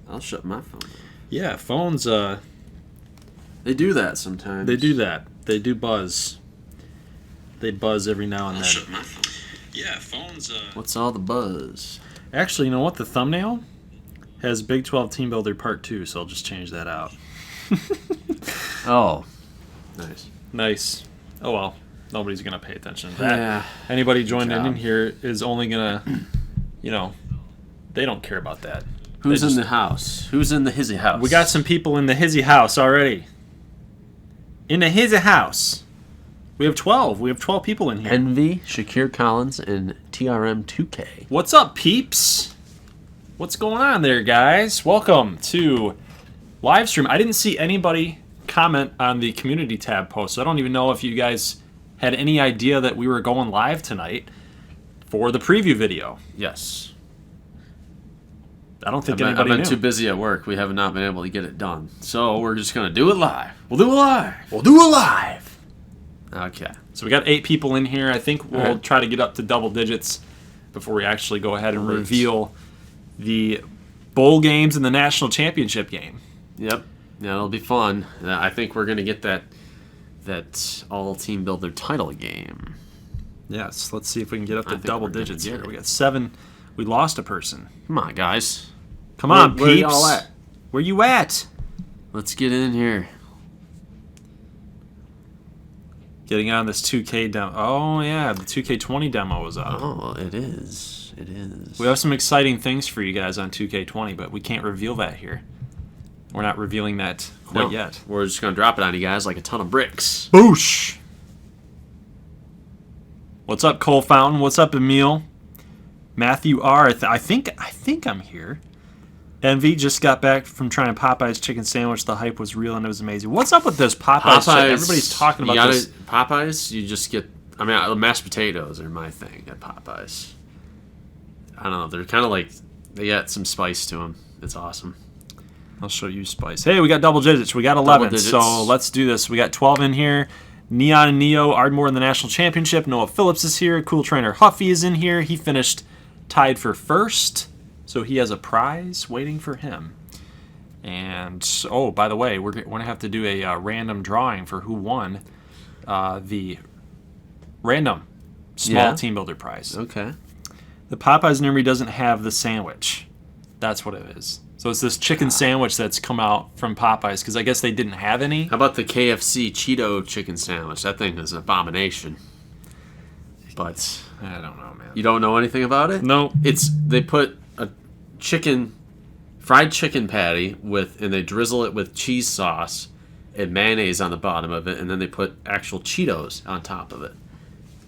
I'll shut my phone off. Yeah, phones, They do that sometimes. they do that. They do buzz. They buzz every now and I'll then. shut my phone. Yeah, phones, What's all the buzz? Actually, you know what? The thumbnail has Big 12 Team Builder Part 2, so I'll just change that out. Oh. Nice. Nice. Oh, well. Nobody's going to pay attention to that. Yeah. Anybody joining job. in here is only going to, they don't care about that. Who's in the house? Who's in the hizzy house? We got some people in the hizzy house already. In the hizzy house. We have 12. We have 12 people in here. Envy, Shakir Collins, and TRM2K. What's up, peeps? What's going on there, guys? Welcome to live stream. I didn't see anybody comment on the community tab post, so I don't even know if you guys had any idea that we were going live tonight for the preview video. Yes. I don't think I've anybody been knew. too busy at work. We have not been able to get it done. So we're just going to do it live. We'll do it live. We'll do it live. Okay. So we got 8 people in here. I think we'll Alright. try to get up to double digits before we actually go ahead and reveal the bowl games and the national championship game. Yep. Yeah, it'll be fun. I think we're going to get that All-Teambuilder title game. Yes, let's see if we can get up I to think double we're gonna digits get here. it. We got 7. We lost a person. Come on, guys. Come on, Where peeps. y'all at? Where you at? Let's get in here. Getting on this 2K demo. Oh, yeah, the 2K20 demo was up. Oh, it is. It is. We have some exciting things for you guys on 2K20, but we can't reveal that here. We're not revealing that quite yet. We're just going to drop it on you guys like a ton of bricks. Boosh! What's up, Cole Fountain? What's up, Emil? Matthew R. I think I'm here. Envy just got back from trying Popeye's chicken sandwich. The hype was real and it was amazing. What's up with this Popeye's? Everybody's talking about this. Popeyes, you just get... I mean, mashed potatoes are my thing at Popeyes. I don't know. They're kind of like... They got some spice to them. It's awesome. I'll show you spice. Hey, we got double digits. We got 11, digits. so let's do this. We got 12 in here. Neon and Neo, Ardmore in the national championship. Noah Phillips is here. Cool Trainer Huffy is in here. He finished tied for first, so he has a prize waiting for him. And, oh, by the way, we're going to have to do a random drawing for who won the random small team builder prize. Okay. The Popeyes memory doesn't have the sandwich. That's what it is. So it's this chicken sandwich that's come out from Popeyes because I guess they didn't have any. How about the KFC Cheeto chicken sandwich? That thing is an abomination. But I don't know, man. you don't know anything about it? No. They put a fried chicken patty and they drizzle it with cheese sauce and mayonnaise on the bottom of it, and then they put actual Cheetos on top of it.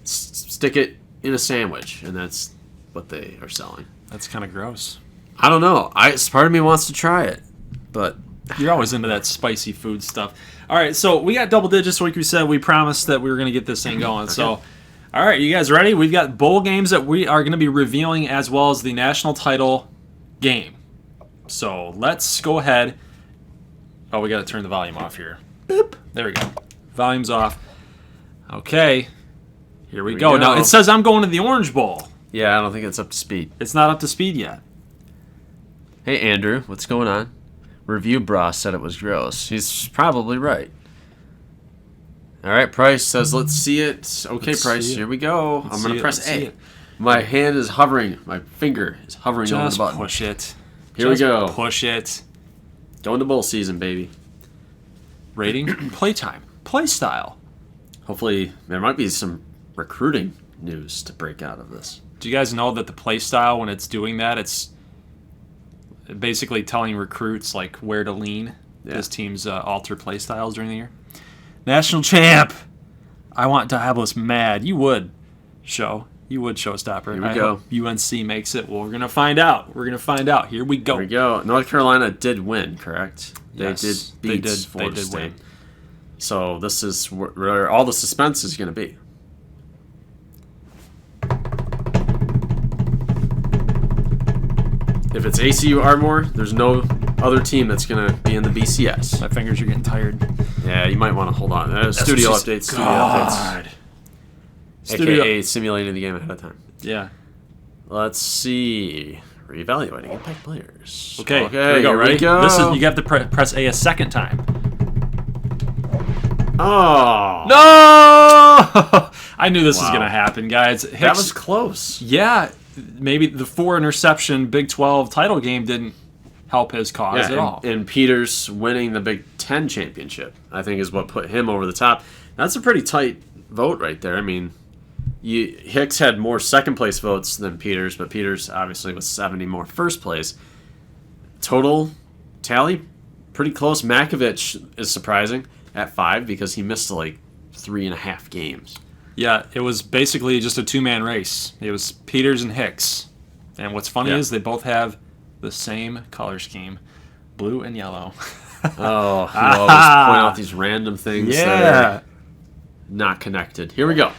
Stick it in a sandwich, and that's what they are selling. That's kind of gross. I don't know. Part of me wants to try it, but You're always into that spicy food stuff. All right, so we got double digits. Like we said, we promised that we were going to get this thing going. Okay. So, all right, you guys ready? We've got bowl games that we are going to be revealing as well as the national title game. So let's go ahead. Oh, we got to turn the volume off here. Boop. There we go. Volume's off. Okay. Here we go. Now, it says I'm going to the Orange Bowl. yeah, I don't think it's up to speed. It's not up to speed yet. Hey, Andrew, what's going on? Review Bra said it was gross. He's probably right. All right, Price says, let's see it. Okay, Let's Price, see it. here we go. Let's I'm going see to it. press Let's see A. it. My hand is hovering. My finger is hovering over the Just button. push it. Here we Just go. Push it. Going to bowl season, baby. Rating, playtime, play style. Hopefully, there might be some recruiting news to break out of this. Do you guys know that the play style, when it's doing that, it's basically telling recruits like where to lean this team's alter play styles during the year? National champ. I want Diabolus mad. You would, show. You would, Showstopper. Here we I go. hope UNC makes it. Well, we're going to find out. We're going to find out. Here we go. Here we go. North Carolina did win, correct? Yes, they did beat Florida they did State. win. So this is where all the suspense is going to be. If it's ACU Ardmore, there's no other team that's going to be in the BCS. My fingers are getting tired. Yeah, you might want to hold on. Studio updates. Studio updates. God. Studio- AKA simulating the game ahead of time. Yeah. Let's see. Reevaluating impact players. Okay, here we go. Ready? go. This is you have to press A second time. Oh. No! I knew this was going to happen, guys. Hicks, that was close. Yeah, maybe the 4-interception Big 12 title game didn't help his cause at all. And Peters winning the Big Ten championship, I think, is what put him over the top. That's a pretty tight vote right there. I mean, Hicks had more second-place votes than Peters, but Peters obviously was 70 more first place. Total tally, pretty close. Makovich is surprising at 5 because he missed like 3.5 games. Yeah, it was basically just a two-man race. It was Peters and Hicks. And what's funny is they both have the same color scheme, blue and yellow. Oh, you always point out these random things that are not connected. Here we go.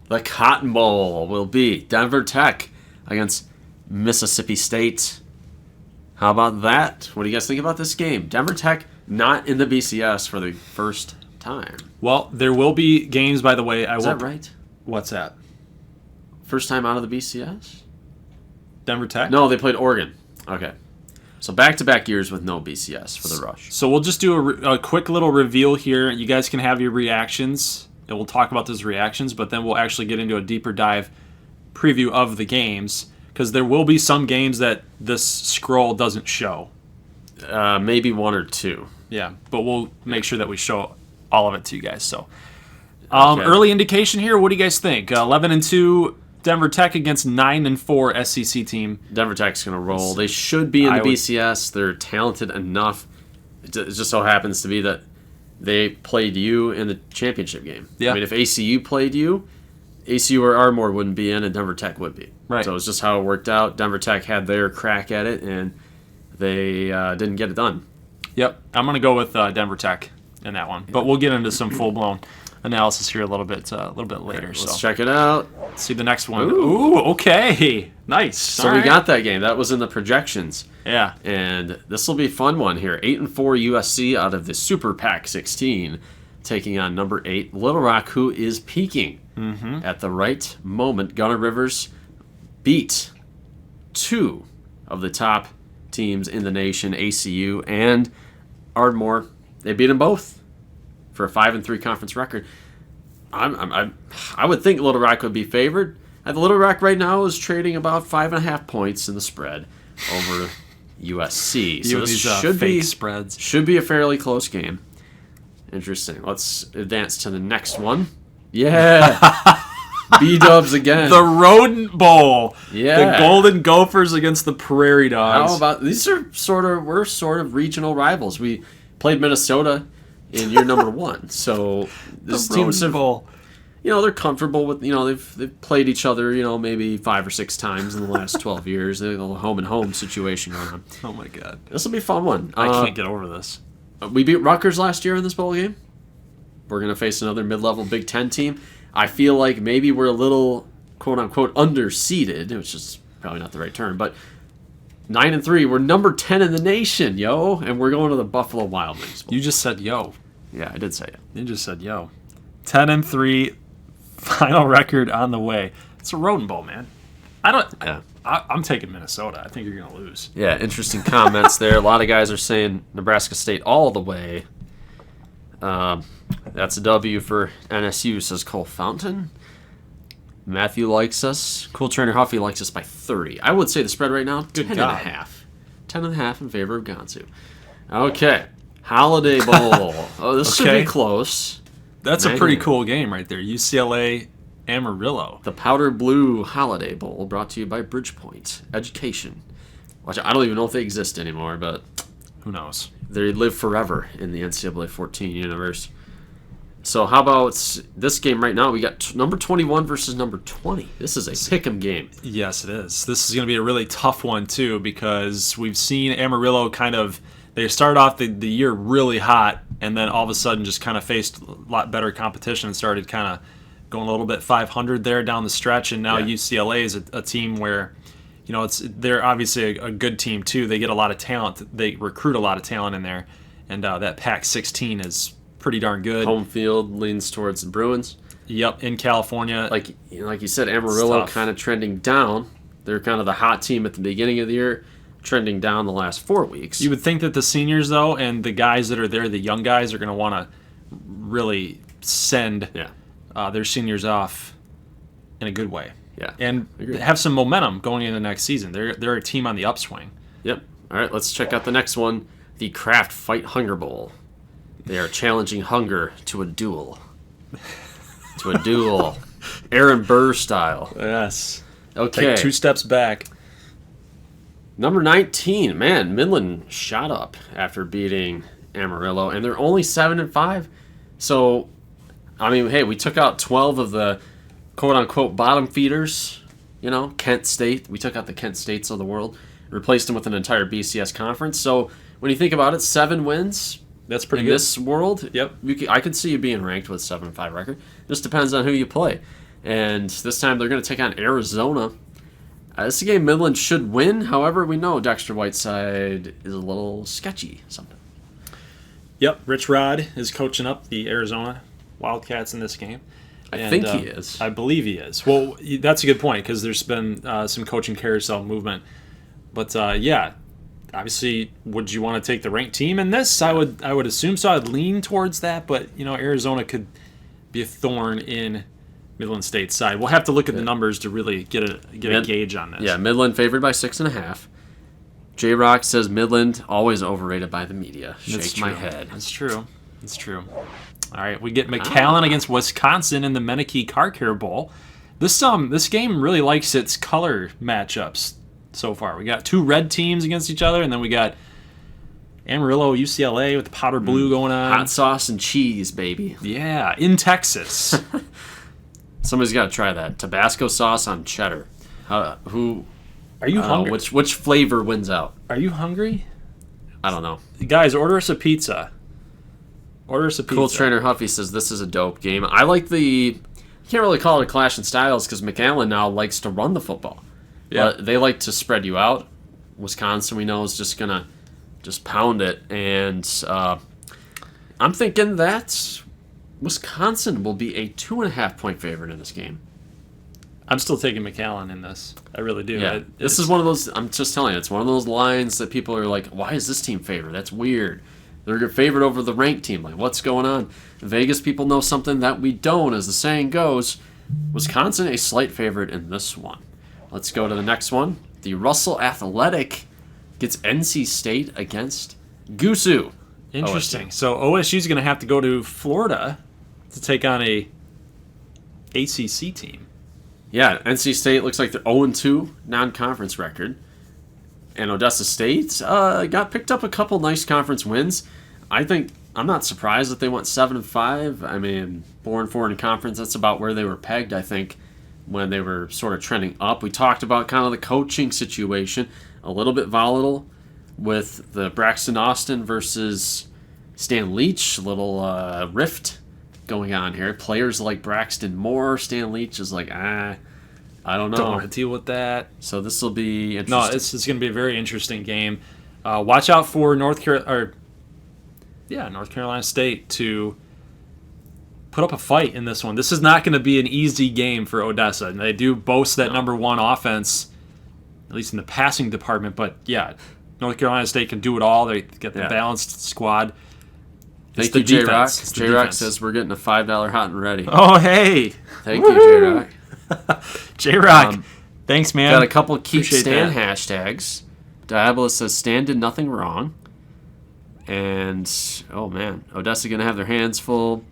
The Cotton Bowl will be Denver Tech against Mississippi State. How about that? What do you guys think about this game? Denver Tech not in the BCS for the first time. Well, there will be games, by the way. Is that right? What's that? First time out of the BCS? Denver Tech? No, they played Oregon. Okay. So back-to-back years with no BCS for the Rush. So we'll just do a quick little reveal here. You guys can have your reactions, and we'll talk about those reactions, but then we'll actually get into a deeper dive preview of the games, because there will be some games that this scroll doesn't show. Maybe 1 or 2. Yeah, but we'll make sure that we show all of it to you guys. So, early indication here. What do you guys think? 11-2 Denver Tech against 9-4 SEC team. Denver Tech's going to roll. They should be in the BCS. They're talented enough. It just so happens to be that they played you in the championship game. Yeah. I mean, if ACU played you, ACU or Ardmore wouldn't be in, and Denver Tech would be. Right. So it's just how it worked out. Denver Tech had their crack at it, and they didn't get it done. Yep, I'm going to go with Denver Tech in that one. But we'll get into some full-blown analysis here a little bit later. Let's check it out. Let's see the next one. Ooh, okay. Nice. So we got that game. That was in the projections. Yeah. And this will be a fun one here. 8-4 USC out of the Super Pac 16, taking on number 8 Little Rock, who is peaking at the right moment. Gunner Rivers beat 2 of the top teams in the nation, ACU and Ardmore. They beat them both for a 5-3 conference record. I would think Little Rock would be favored. The Little Rock right now is trading about 5.5 points in the spread over USC. So this should be a fairly close game. Interesting. Let's advance to the next one. Yeah. B-dubs again. The Rodent Bowl. Yeah. The Golden Gophers against the Prairie Dogs. How about these are we're sort of regional rivals. We played Minnesota in year number 1. So this team's Bowl. They're comfortable with, they've played each other, maybe 5 or 6 times in the last 12 years. There's a little home and home situation going on. Oh my God. This will be a fun one. I can't get over this. We beat Rutgers last year in this bowl game. We're going to face another mid-level Big Ten team. I feel like maybe we're a little, quote-unquote, underseeded, which is probably not the right term, but 9-3, we're number 10 in the nation, yo, and we're going to the Buffalo Wild Wings Bowl. You just said yo. Yeah, I did say it. You just said yo. 10-3, final record on the way. It's a Rodent Bowl, man. I'm taking Minnesota. I think you're going to lose. Yeah, interesting comments there. A lot of guys are saying Nebraska State all the way. That's a W for NSU, says Cole Fountain. Matthew likes us. Cool Trainer Huffy likes us by 30. I would say the spread right now, 10.5. 10.5 in favor of Gonsu. Okay. Holiday Bowl. Oh, this should be close. That's a pretty cool game right there. UCLA Amarillo. The Powder Blue Holiday Bowl, brought to you by Bridgepoint Education. Which I don't even know if they exist anymore, but who knows? They live forever in the NCAA 14 universe. So how about this game right now? We got number 21 versus number 20. This is a pick'em game. Yes, it is. This is going to be a really tough one, too, because we've seen Amarillo they started off the year really hot, and then all of a sudden just kind of faced a lot better competition and started kind of going a little bit 500 there down the stretch. And now UCLA is a team where, they're obviously a good team, too. They get a lot of talent. They recruit a lot of talent in there. And that Pac-16 is pretty darn good. Home field leans towards the Bruins. Yep, in California. Like you said, Amarillo kind of trending down. They're kind of the hot team at the beginning of the year, trending down the last 4 weeks. You would think that the seniors, though, and the guys that are there, the young guys, are going to want to really send their seniors off in a good way. Yeah. And have some momentum going into the next season. They're a team on the upswing. Yep. All right, let's check out the next one, the Kraft Fight Hunger Bowl. They are challenging hunger to a duel. Aaron Burr style. Yes. Okay. Take 2 steps back. Number 19, man, Midland shot up after beating Amarillo, and they're only 7-5. So, I mean, hey, we took out 12 of the quote-unquote bottom feeders, Kent State. We took out the Kent States of the world, replaced them with an entire BCS conference. So, when you think about it, 7 wins. That's pretty in good. This world, Yep. I could see you being ranked with 7-5 record. Just depends on who you play. And this time they're going to take on Arizona. This is a game Midland should win. However, we know Dexter Whiteside is a little sketchy sometimes. Yep, Rich Rod is coaching up the Arizona Wildcats in this game. I think he is. I believe he is. Well, that's a good point because there's been some coaching carousel movement. But obviously, would you want to take the ranked team in this? I would assume so. I'd lean towards that, but Arizona could be a thorn in Midland State's side. We'll have to look at the numbers to really get a gauge on this. Yeah, Midland favored by 6.5. J-Rock says Midland always overrated by the media. Shakes my head. That's true. All right, we get McAllen against Wisconsin in the Menike Car Care Bowl. This game really likes its color matchups so far. We got 2 red teams against each other, and then we got Amarillo, UCLA with the powder blue going on. Hot sauce and cheese, baby. Yeah, in Texas. Somebody's got to try that. Tabasco sauce on cheddar. Are you hungry? Which flavor wins out? Are you hungry? I don't know. Guys, order us a pizza. Cool Trainer Huffy says this is a dope game. I like you can't really call it a clash in styles because McAllen now likes to run the football. Yeah. But they like to spread you out. Wisconsin, we know, is just going to just pound it. And I'm thinking that Wisconsin will be a 2.5-point favorite in this game. I'm still taking McAllen in this. I really do. Yeah, this is one of those, I'm just telling you, it's one of those lines that people are like, why is this team favored? That's weird. They're favored over the ranked team. Like, what's going on? Vegas people know something that we don't, as the saying goes. Wisconsin, a slight favorite in this one. Let's go to the next one. The Russell Athletic gets NC State against Gusu. Interesting. So OSU's going to have to go to Florida to take on a ACC team. Yeah, NC State looks like they're 0-2 non-conference record. And Odessa State got picked up a couple nice conference wins. I'm not surprised that they went 7-5. I mean, 4-4 in conference, that's about where they were pegged, I think, when they were sort of trending up. We talked about kind of the coaching situation, a little bit volatile with the Braxton Austin versus Stan Leach, a little rift going on here. Players like Braxton more. Stan Leach is like, I don't know. Don't want to deal with that. So this will be interesting. No, it's going to be a very interesting game. Watch out for North Carolina State to put up a fight in this one. This is not going to be an easy game for Odessa. And they do boast that number 1 offense, at least in the passing department. But yeah, North Carolina State can do it all. They get the balanced squad. Thank you, J-Rock. J-Rock says we're getting a $5 hot and ready. Oh, hey. Thank you, J-Rock. J-Rock, thanks, man. Got a couple of Keep Appreciate Stan that. hashtags. Diabolus says Stan did nothing wrong. And, oh, man, Odessa going to have their hands full.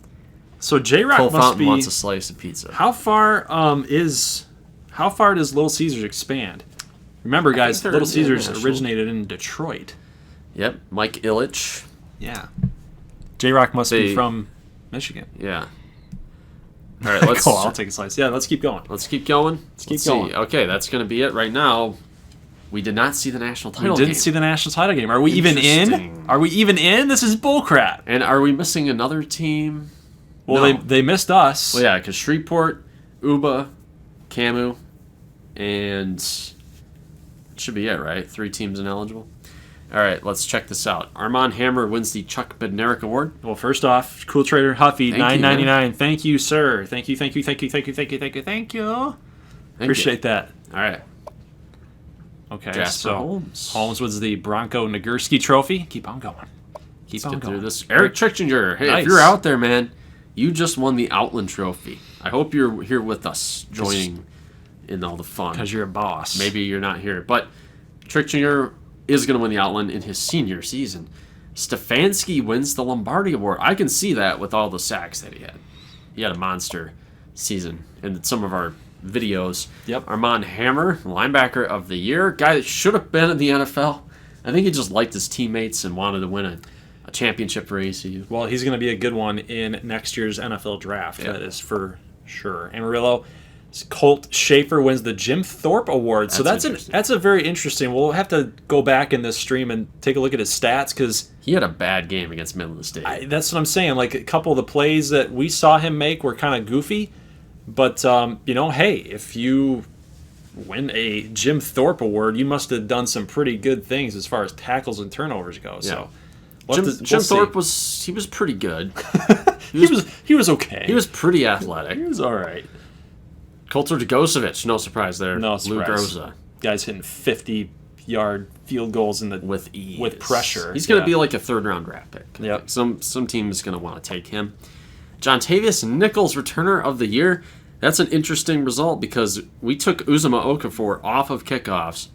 So J-Rock Cole must Fountain be... wants a slice of pizza. How far does Little Caesars expand? Remember, guys, they're Little Caesars international. originated in Detroit. Yep, Mike Ilitch. Yeah. J-Rock must be from Michigan. Yeah. All right, let's Cool, I'll take a slice. Yeah, let's keep going. Let's keep going. Let's keep going. See. Okay, that's going to be it right now. We did not see the national title We didn't game. see the national title game. Are we even in? Interesting. Are we even in? This is bullcrap. And are we missing another team? Well, No. they missed us. Well, yeah, because Shreveport, Uba, Camu, and it should be it, right? 3 teams ineligible. All right, let's check this out. Armand Hammer wins the Chuck Bednarik Award. Well, first off, Cool Trader Huffy, Thank you, $9.99. Thank you, sir. Thank you. Thank you. Appreciate that. All right. Okay, Jasper so Holmes. Holmes was the Bronco Nagurski Trophy. Keep on going. Keep on Get through going. this. Eric Trichinger. Hey, Nice. if you're out there, man, you just won the Outland Trophy. I hope you're here with us, joining in all the fun. Because you're a boss. Maybe you're not here, but Trichinger is going to win the Outland in his senior season. Stefanski wins the Lombardi Award. I can see that with all the sacks that he had. He had a monster season in some of our videos. Yep. Armand Hammer, linebacker of the year, guy that should have been in the NFL. I think he just liked his teammates and wanted to win a championship for ACU. Well, he's going to be a good one in next year's NFL draft. Yeah. That is for sure. Amarillo, Colt Schaefer wins the Jim Thorpe Award. So that's a very interesting. We'll have to go back in this stream and take a look at his stats because he had a bad game against Midland State. That's what I'm saying. Like a couple of the plays that we saw him make were kind of goofy, but hey, if you win a Jim Thorpe Award, you must have done some pretty good things as far as tackles and turnovers go. Yeah. So Jim Thorpe was pretty good. He was okay. He was pretty athletic. He was all right. Coulter Dagosevich, no surprise there. No Lou surprise. Groza. Guy's hitting 50-yard field goals with ease. with pressure. He's going to be like a third-round draft pick. Yep. Some team is going to want to take him. Jontavius Nichols, returner of the year. That's an interesting result because we took Uzoma Okafor off of kickoffs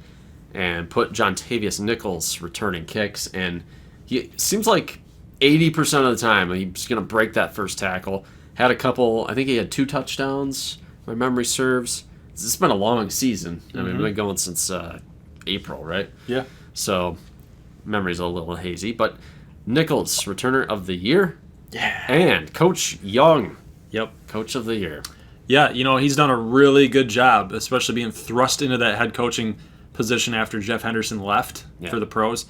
and put Jontavius Nichols returning kicks, and he seems like 80% of the time he's going to break that first tackle. Had a couple, I think he had 2 touchdowns, my memory serves. It's been a long season. I mean, we've been going since April, right? Yeah. So memory's a little hazy, but Nichols, returner of the year. Yeah. And Coach Young, Yep. coach of the year. Yeah, he's done a really good job, especially being thrust into that head coaching position after Jeff Henderson left for the pros.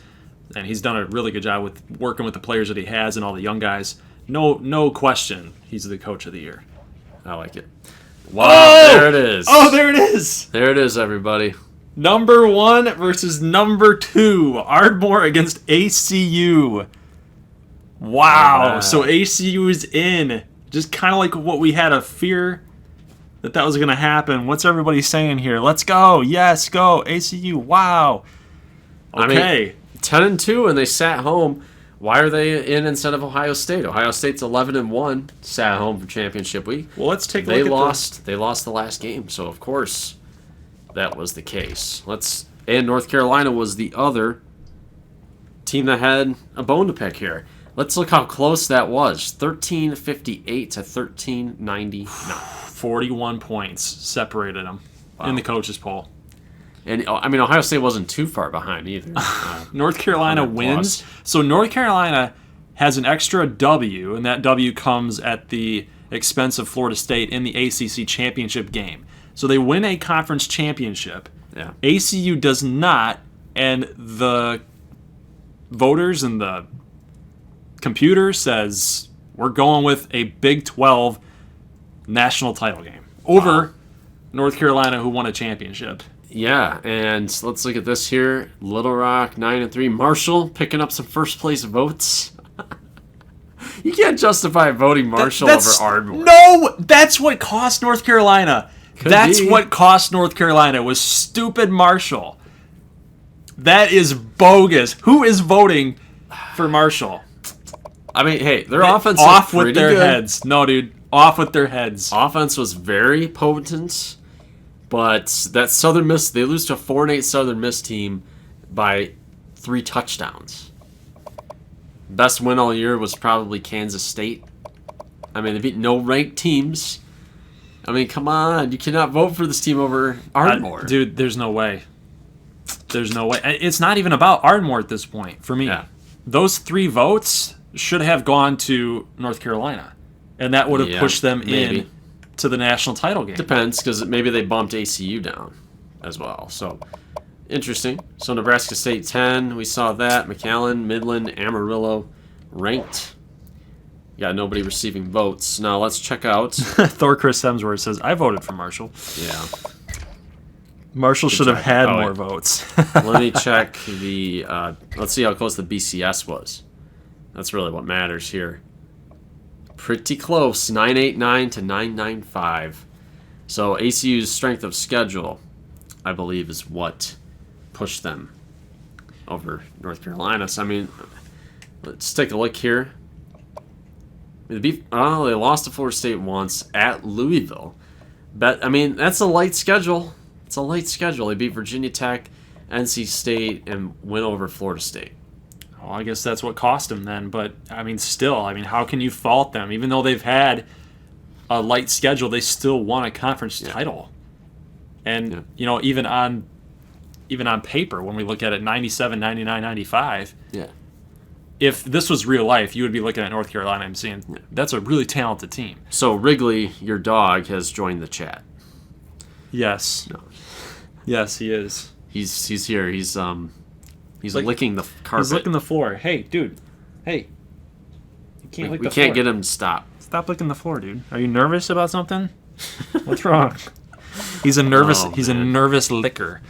And he's done a really good job with working with the players that he has and all the young guys. No question, he's the coach of the year. I like it. Wow, there it is. Oh, there it is. There it is, everybody. Number 1 versus number 2. Ardmore against ACU. Wow. So ACU is in. Just kind of like what we had a fear that was going to happen. What's everybody saying here? Let's go. Yes, go. ACU. Wow. Okay. I mean, 10-2, and they sat home. Why are they in instead of Ohio State? Ohio State's 11-1, sat home for championship week. Well, let's take a They look lost. They lost the last game, so of course that was the case. And North Carolina was the other team that had a bone to pick here. Let's look how close that was. 1358 to 1399. 41 points separated them in the coaches poll. And I mean, Ohio State wasn't too far behind either. North Carolina 100 wins. plus. So North Carolina has an extra W, and that W comes at the expense of Florida State in the ACC championship game. So they win a conference championship. Yeah. ACU does not, and the voters and the computer says we're going with a Big 12 national title game over North Carolina, who won a championship. Yeah, and let's look at this here. Little Rock 9-3. Marshall picking up some first place votes. You can't justify voting Marshall over Ardmore. No, that's what cost North Carolina. That's be. what cost North Carolina was stupid Marshall. That is bogus. Who is voting for Marshall? I mean, hey, their offense Off was with their pretty good. heads. No, dude. Off with their heads. Offense was very potent, but that Southern Miss, they lose to a 4-8 Southern Miss team by 3 touchdowns. Best win all year was probably Kansas State. I mean, they beat no ranked teams. I mean, come on. You cannot vote for this team over Ardmore. Dude, there's no way. There's no way. It's not even about Ardmore at this point for me. Yeah. Those 3 votes should have gone to North Carolina, and that would have pushed them in to the national title game. Depends, because maybe they bumped ACU down as well. So, interesting. So, Nebraska State 10, we saw that. McAllen, Midland, Amarillo ranked. Got nobody receiving votes. Now, let's check out. Thor Chris Hemsworth says, I voted for Marshall. Yeah. Marshall should have had Oh, more wait. votes. Let me check the. Let's see how close the BCS was. That's really what matters here. Pretty close, 989 to 995. So ACU's strength of schedule, I believe, is what push them over North Carolina. So, I mean, let's take a look here. They lost to Florida State once at Louisville. But, I mean, that's a light schedule. It's a light schedule. They beat Virginia Tech, NC State, and went over Florida State. Well, I guess that's what cost them then. But, I mean, still, how can you fault them? Even though they've had a light schedule, they still won a conference title. And, even on paper, when we look at it, 97, 99, 95, if this was real life, you would be looking at North Carolina and saying, that's a really talented team. So Wrigley, your dog, has joined the chat. Yes. No. Yes, he is. He's here. He's licking the carpet. He's licking the floor. Hey, dude. Hey. You can't lick the floor. We can't get him to stop. Stop licking the floor, dude. Are you nervous about something? What's wrong? He's a nervous licker.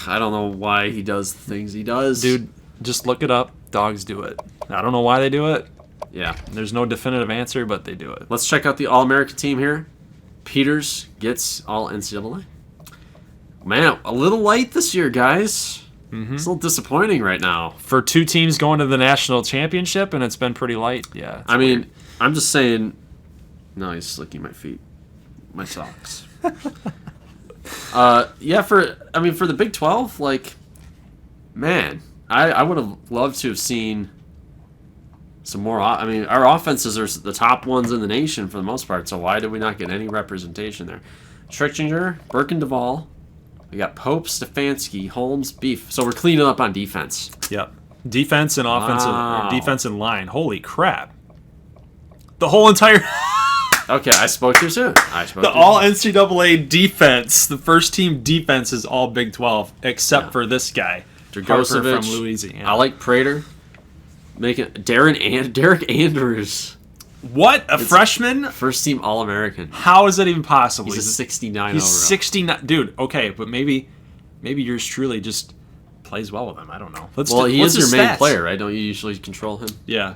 I don't know why he does the things he does. Dude, just look it up. Dogs do it. I don't know why they do it. Yeah. There's no definitive answer, but they do it. Let's check out the All-American team here. Peters gets all NCAA. Man, a little light this year, guys. Mm-hmm. It's a little disappointing right now. For two teams going to the national championship, and it's been pretty light. Yeah. I mean, I'm just saying. No, he's licking my feet. My socks. For the Big 12, man, I would have loved to have seen some more. I mean, our offenses are the top ones in the nation for the most part, so why did we not get any representation there? Trichinger, Burke and Duvall. We got Pope, Stefanski, Holmes, Beef. So we're cleaning up on defense. Yep. Defense and defense and line. Holy crap. The whole entire... Okay, I spoke too soon. All NCAA defense, the first team defense is all Big 12, except for this guy, Dragocevic from Louisiana. I like Prater. Derek Andrews. What? A freshman? First team All-American. How is that even possible? He's a 69 He's overall. 69. Dude, okay, but maybe yours truly just plays well with him. I don't know. He is your main player, right? Don't you usually control him? Yeah.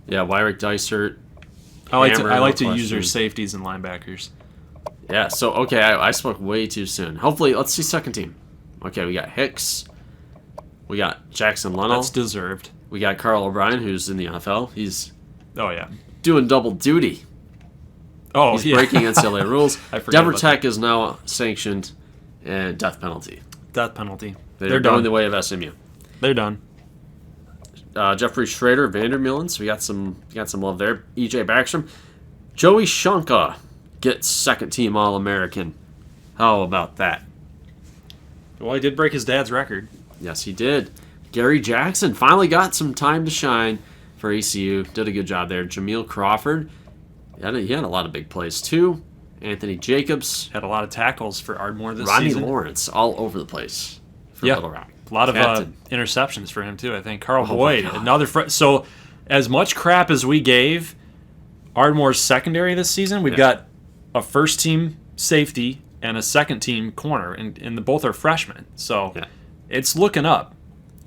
Yeah, Wyrick Dysert. I like to use their safeties and linebackers. Yeah, so, okay, I spoke way too soon. Hopefully, let's see second team. Okay, we got Hicks. We got Jackson Leno. That's deserved. We got Carl O'Brien, who's in the NFL. He's doing double duty. Oh, he's breaking NCAA rules. Denver Tech that. is now sanctioned and death penalty. Death penalty. They're going the way of SMU. They're done. Jeffrey Schrader, Vandermillen, so we got some love there. EJ Backstrom. Joey Shonka gets second team All-American. How about that? Well, he did break his dad's record. Yes, he did. Gary Jackson finally got some time to shine for ECU. Did a good job there. Jameel Crawford. He had a lot of big plays, too. Anthony Jacobs. Had a lot of tackles for Ardmore this Rodney season. Lawrence, all over the place for Little Rock. A lot of interceptions for him, too, I think. Carl Boyd, another... So, as much crap as we gave Ardmore's secondary this season, we've got a first-team safety and a second-team corner, and both are freshmen. So, it's looking up.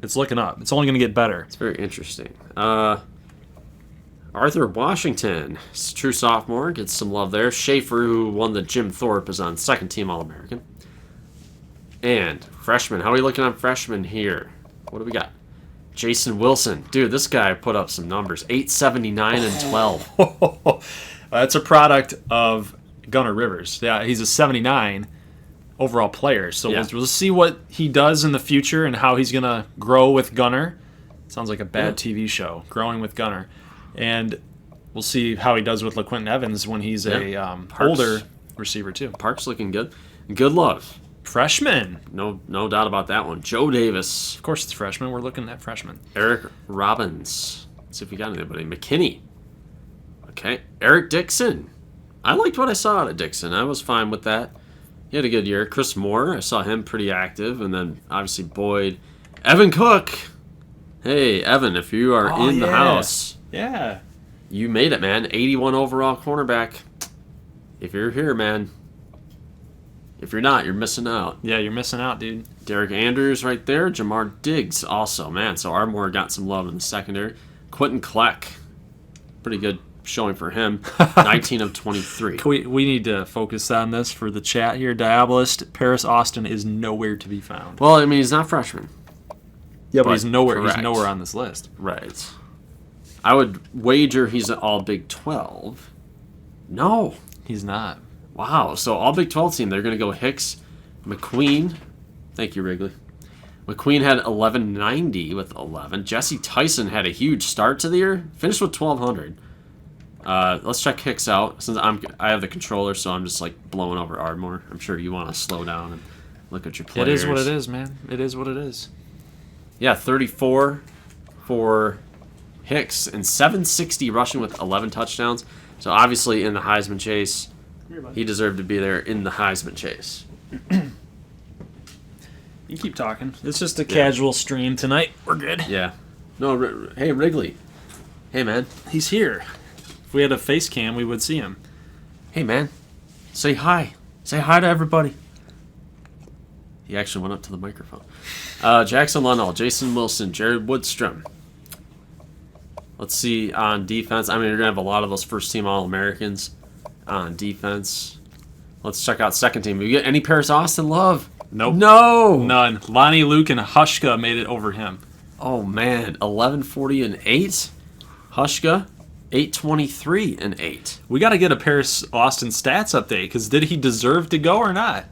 It's looking up. It's only going to get better. It's very interesting. Arthur Washington, true sophomore, gets some love there. Schaefer, who won the Jim Thorpe, is on second-team All-American. And freshman. How are we looking on freshmen here? What do we got? Jason Wilson. Dude, this guy put up some numbers. 879 and 12. That's a product of Gunnar Rivers. Yeah, he's a 79 overall player. So we'll see what he does in the future and how he's going to grow with Gunnar. Sounds like a bad TV show, Growing with Gunnar. And we'll see how he does with LaQuinton Evans when he's a older receiver, too. Park's looking good. Good love. Freshman. No doubt about that one. Joe Davis. Of course it's freshman. We're looking at freshmen. Eric Robbins. Let's see if we got anybody. McKinney. Okay. Eric Dixon. I liked what I saw out of Dixon. I was fine with that. He had a good year. Chris Moore. I saw him pretty active. And then, obviously, Boyd. Evan Cook. Hey, Evan, if you are in the house. Yeah. You made it, man. 81 overall cornerback. If you're here, man. If you're not, you're missing out. Yeah, you're missing out, dude. Derek Andrews right there. Jamar Diggs also, man. So Ardmore got some love in the secondary. Quentin Kleck. Pretty good showing for him. 19 of 23. We need to focus on this for the chat here. Diabolist, Paris Austin is nowhere to be found. Well, I mean, he's not freshman. Yeah, but he's nowhere. correct. He's nowhere on this list. Right. I would wager he's an all Big 12. No. He's not. Wow. So all Big 12 team, they're going to go Hicks, McQueen. Thank you, Wrigley. McQueen had 1190 with 11. Jesse Tyson had a huge start to the year. Finished with 1200. Let's check Hicks out. Since I have the controller, so I'm just like blowing over Ardmore. I'm sure you want to slow down and look at your players. It is what it is, man. It is what it is. Yeah, 34 for Hicks and 760 rushing with 11 touchdowns. So obviously in the Heisman chase, he deserved to be there in the Heisman chase. You keep talking. It's just a casual stream tonight. We're good. Yeah. No, hey, Wrigley. Hey, man. He's here. If we had a face cam, we would see him. Hey, man. Say hi. Say hi to everybody. He actually went up to the microphone. Jackson Lunnell, Jason Wilson, Jared Woodstrom. Let's see on defense. I mean, you're going to have a lot of those first-team All-Americans on defense. Let's check out second team. Do you get any Paris Austin love? Nope. No. None. Lonnie Luke and Hushka made it over him. Oh, man. 1140 and 8. Hushka, 823 and 8. We got to get a Paris Austin stats update, because did he deserve to go or not?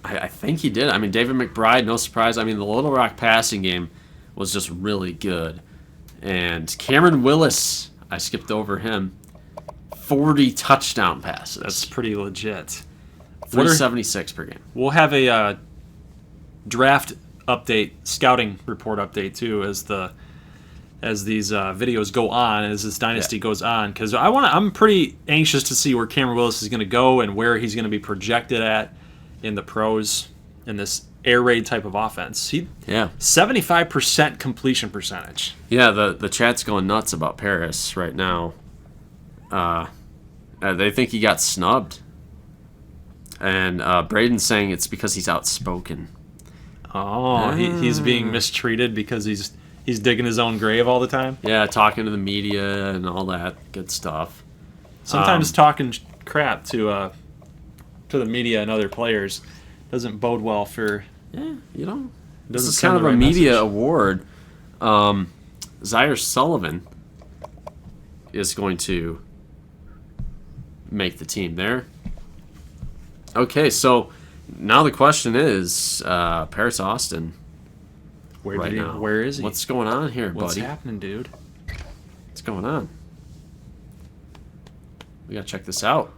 I think he did. I mean, David McBride, no surprise. I mean, the Little Rock passing game was just really good. And Cameron Willis, I skipped over him. 40 touchdown passes. That's pretty legit. 376 per game. We'll have a draft update, scouting report update too, as these videos go on, as this dynasty goes on, because I'm pretty anxious to see where Cameron Willis is going to go and where he's going to be projected at in the pros in this air raid type of offense. 75% completion percentage. Yeah, the chat's going nuts about Paris right now. They think he got snubbed. And Braden's saying it's because he's outspoken. Oh, he's being mistreated because he's digging his own grave all the time? Yeah, talking to the media and all that good stuff. Sometimes talking crap to the media and other players doesn't bode well for... Yeah, you know, this Doesn't is send kind of the a right media message. award. Zaire Sullivan is going to make the team there. Okay, so now the question is Paris Austin. Where is he? What's going on here, buddy? What's happening, dude? What's going on? We gotta check this out.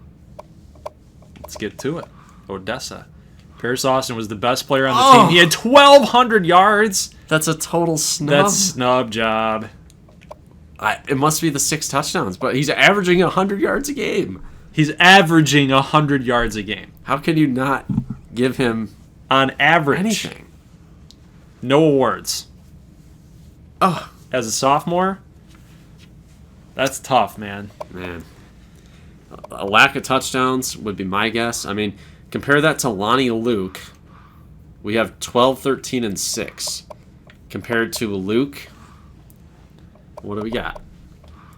Let's get to it. Odessa. Paris Austin was the best player on the team. He had 1,200 yards. That's a total snub. That's snub job. It must be the 6 touchdowns, but he's averaging 100 yards a game. He's averaging 100 yards a game. How can you not give him On average. anything? No awards. Oh, As a sophomore, that's tough, man. man. A lack of touchdowns would be my guess. I mean, compare that to Lonnie Luke. We have 12, 13, and 6. Compared to Luke, what do we got?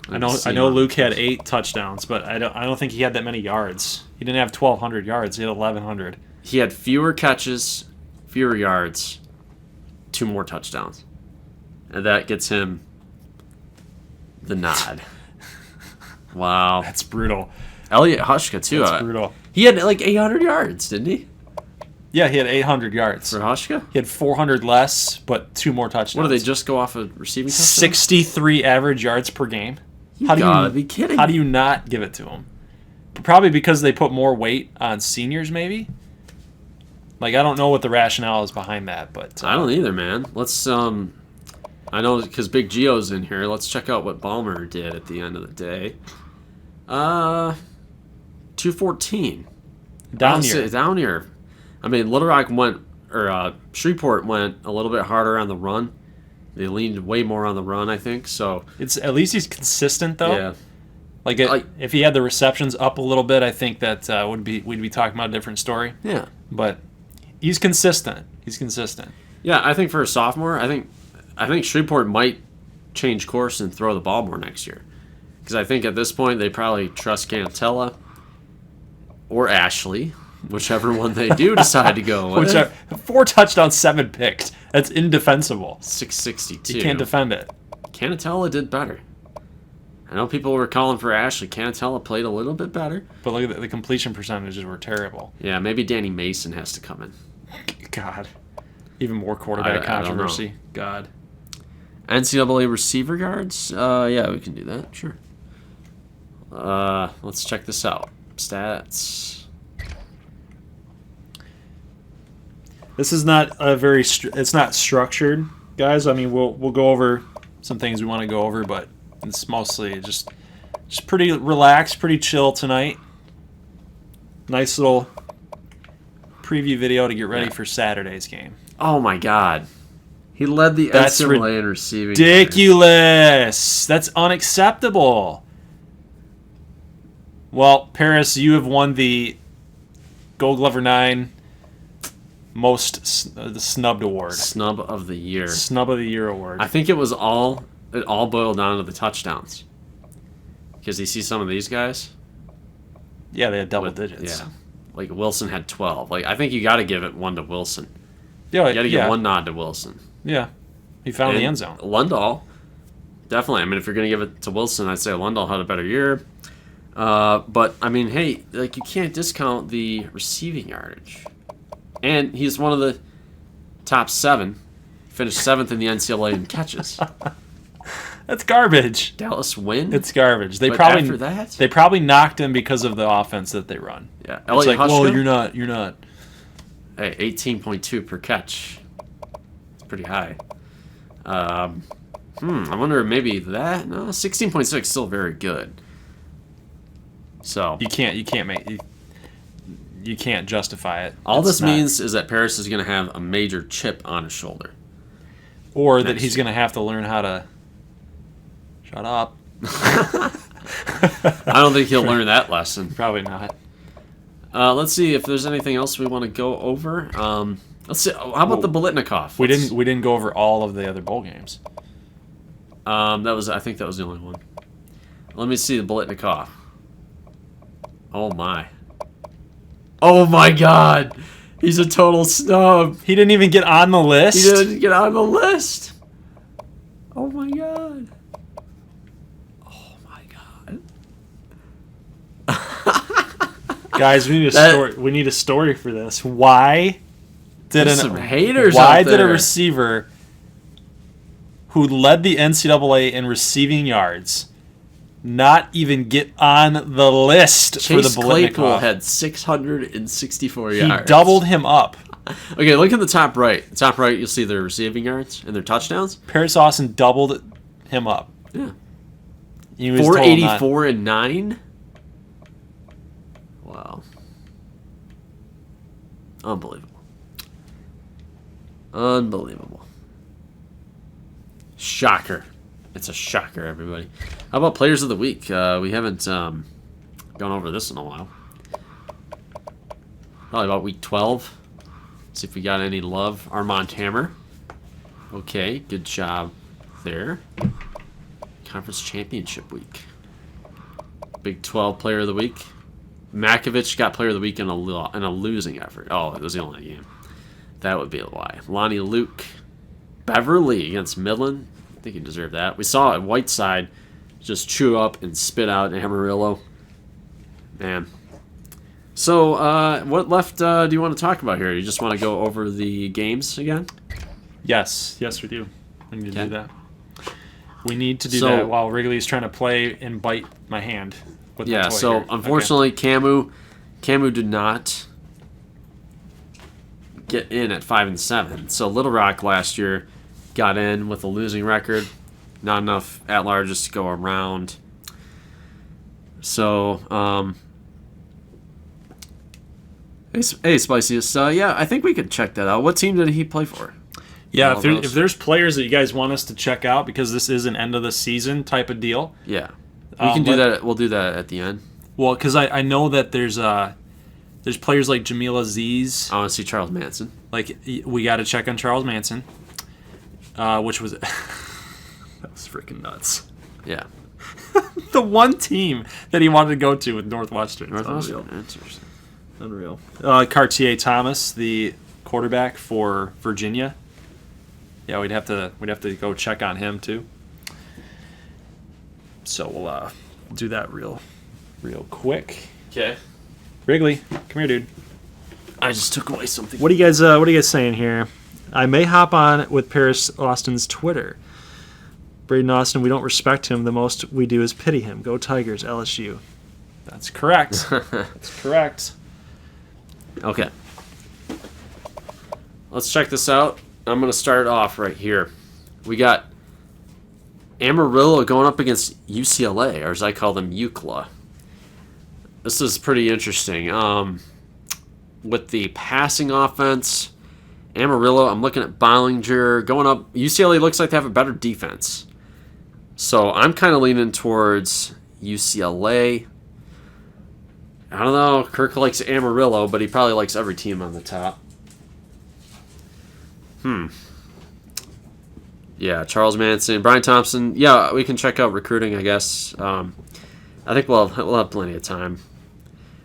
I know Luke had 8 touchdowns, but I don't think he had that many yards. He didn't have 1,200 yards. He had 1,100. He had fewer catches, fewer yards, 2 more touchdowns. And that gets him the nod. Wow. That's brutal. Elliot Hushka, too. That's brutal. He had like 800 yards, didn't he? Yeah, he had 800 yards. For Hushka? He had 400 less, but 2 more touchdowns. What, do they just go off of receiving touchdowns? 63 average yards per game. You gotta be kidding. How do you not give it to him? Probably because they put more weight on seniors, maybe? Like, I don't know what the rationale is behind that, but... I don't either, man. Let's, I know because Big Geo's in here. Let's check out what Balmer did at the end of the day. 214. Down here. Down here. I mean, Little Rock Shreveport went a little bit harder on the run. They leaned way more on the run, I think. So It's at least he's consistent, though. yeah, Like, if he had the receptions up a little bit, I think that we'd be talking about a different story. yeah, But he's consistent. He's consistent. yeah. I think for a sophomore, I think Shreveport might change course and throw the ball more next year. Because I think at this point they probably trust Cantella or Ashley, whichever one they do decide to go with. 4 touchdowns, 7 picked. That's indefensible. 662. You can't defend it. Cantella did better. I know people were calling for Ashley. Cantella played a little bit better. But look at the completion percentages were terrible. Yeah, maybe Danny Mason has to come in. God. Even more quarterback controversy. God. NCAA receiver yards? Yeah, we can do that. Sure. Let's check this out. Stats. This is not a very. It's not structured, guys. I mean, we'll go over some things we want to go over, but it's mostly just pretty relaxed, pretty chill tonight. Nice little preview video to get ready for Saturday's game. Oh my God. He led the NCAA in receiving. Ridiculous. That's unacceptable. Well, Paris, you have won the Gold Glover 9 the snubbed award. Snub of the year. Snub of the year award. I think it all boiled down to the touchdowns. Because you see some of these guys? Yeah, they had double digits. Yeah. Like Wilson had 12. Like I think you got to give it one to Wilson. Yeah, you got to give one nod to Wilson. Yeah. He found the end zone. Lundahl, definitely. I mean, if you're going to give it to Wilson, I'd say Lundahl had a better year. But, I mean, hey, like you can't discount the receiving yardage. And he's one of the top 7. Finished 7th in the NCAA in catches. That's garbage. Dallas win? It's garbage. But after that? They probably knocked him because of the offense that they run. Yeah. It's like, well, you're not. Hey, 18.2 per catch. It's pretty high. I wonder maybe that. No, 16.6 still very good. So you can't justify it. All this means is that Paris is going to have a major chip on his shoulder, or that he's going to have to learn how to shut up. I don't think he'll learn that lesson. Probably not. Let's see if there's anything else we want to go over. Let's see. How about the Bolitnikov? We didn't go over all of the other bowl games. I think that was the only one. Let me see the Bolitnikov. Oh my. Oh my God. He's a total snub. He didn't even get on the list. He didn't get on the list. Oh my God. Oh my God. Guys, we need a story. We need a story for this. Why did some haters Why out there. did a receiver who led the NCAA in receiving yards not even get on the list for the Chase Bolitnikov? Claypool had 664 yards. He doubled him up. Okay, look in the top right. The top right, you'll see their receiving yards and their touchdowns. Paris Austin doubled him up. Yeah. He was 484 and 9. Wow. Unbelievable. Shocker. It's a shocker, everybody. How about players of the week? We haven't gone over this in a while. Probably about week 12. See if we got any love. Armand Hammer. Okay, good job there. Conference Championship week. Big 12 player of the week. Makovich got player of the week in a losing effort. Oh, it was the only game. That would be why. Lonnie Luke. Beverly against Midland. I think he deserved that. We saw a Whiteside just chew up and spit out Amarillo. Man. So, what left do you want to talk about here? You just want to go over the games again? Yes, we do. We need to do that. We need to do that while Wrigley's trying to play and bite my hand. With my toy so here. unfortunately, Camu did not get in at 5-7. So Little Rock last year got in with a losing record, not enough at-larges to go around. So, hey, Spiciest, yeah, I think we could check that out. What team did he play for? Yeah, if there's players that you guys want us to check out, because this is an end-of-the-season type of deal. Yeah, we can do that. We'll do that at the end. Well, because I know that there's players like Jamil Aziz. I want to see Charles Manson. Like, we got to check on Charles Manson. Which was that was freaking nuts. Yeah. The one team that he wanted to go to with Northwestern. Northwestern. Interesting. Unreal. Cartier Thomas, the quarterback for Virginia. Yeah, we'd have to go check on him too. So we'll do that real quick. Okay. Wrigley, come here, dude. I just took away something. What are you guys saying here? I may hop on with Paris Austin's Twitter. Braden Austin, we don't respect him. The most we do is pity him. Go Tigers, LSU. That's correct. That's correct. Okay. Let's check this out. I'm going to start off right here. We got Amarillo going up against UCLA, or as I call them, UCLA. This is pretty interesting. With the passing offense, Amarillo, I'm looking at Bollinger going up. UCLA looks like they have a better defense. So I'm kind of leaning towards UCLA. I don't know. Kirk likes Amarillo, but he probably likes every team on the top. Yeah, Charles Manson, Brian Thompson. Yeah, we can check out recruiting, I guess. I think we'll have plenty of time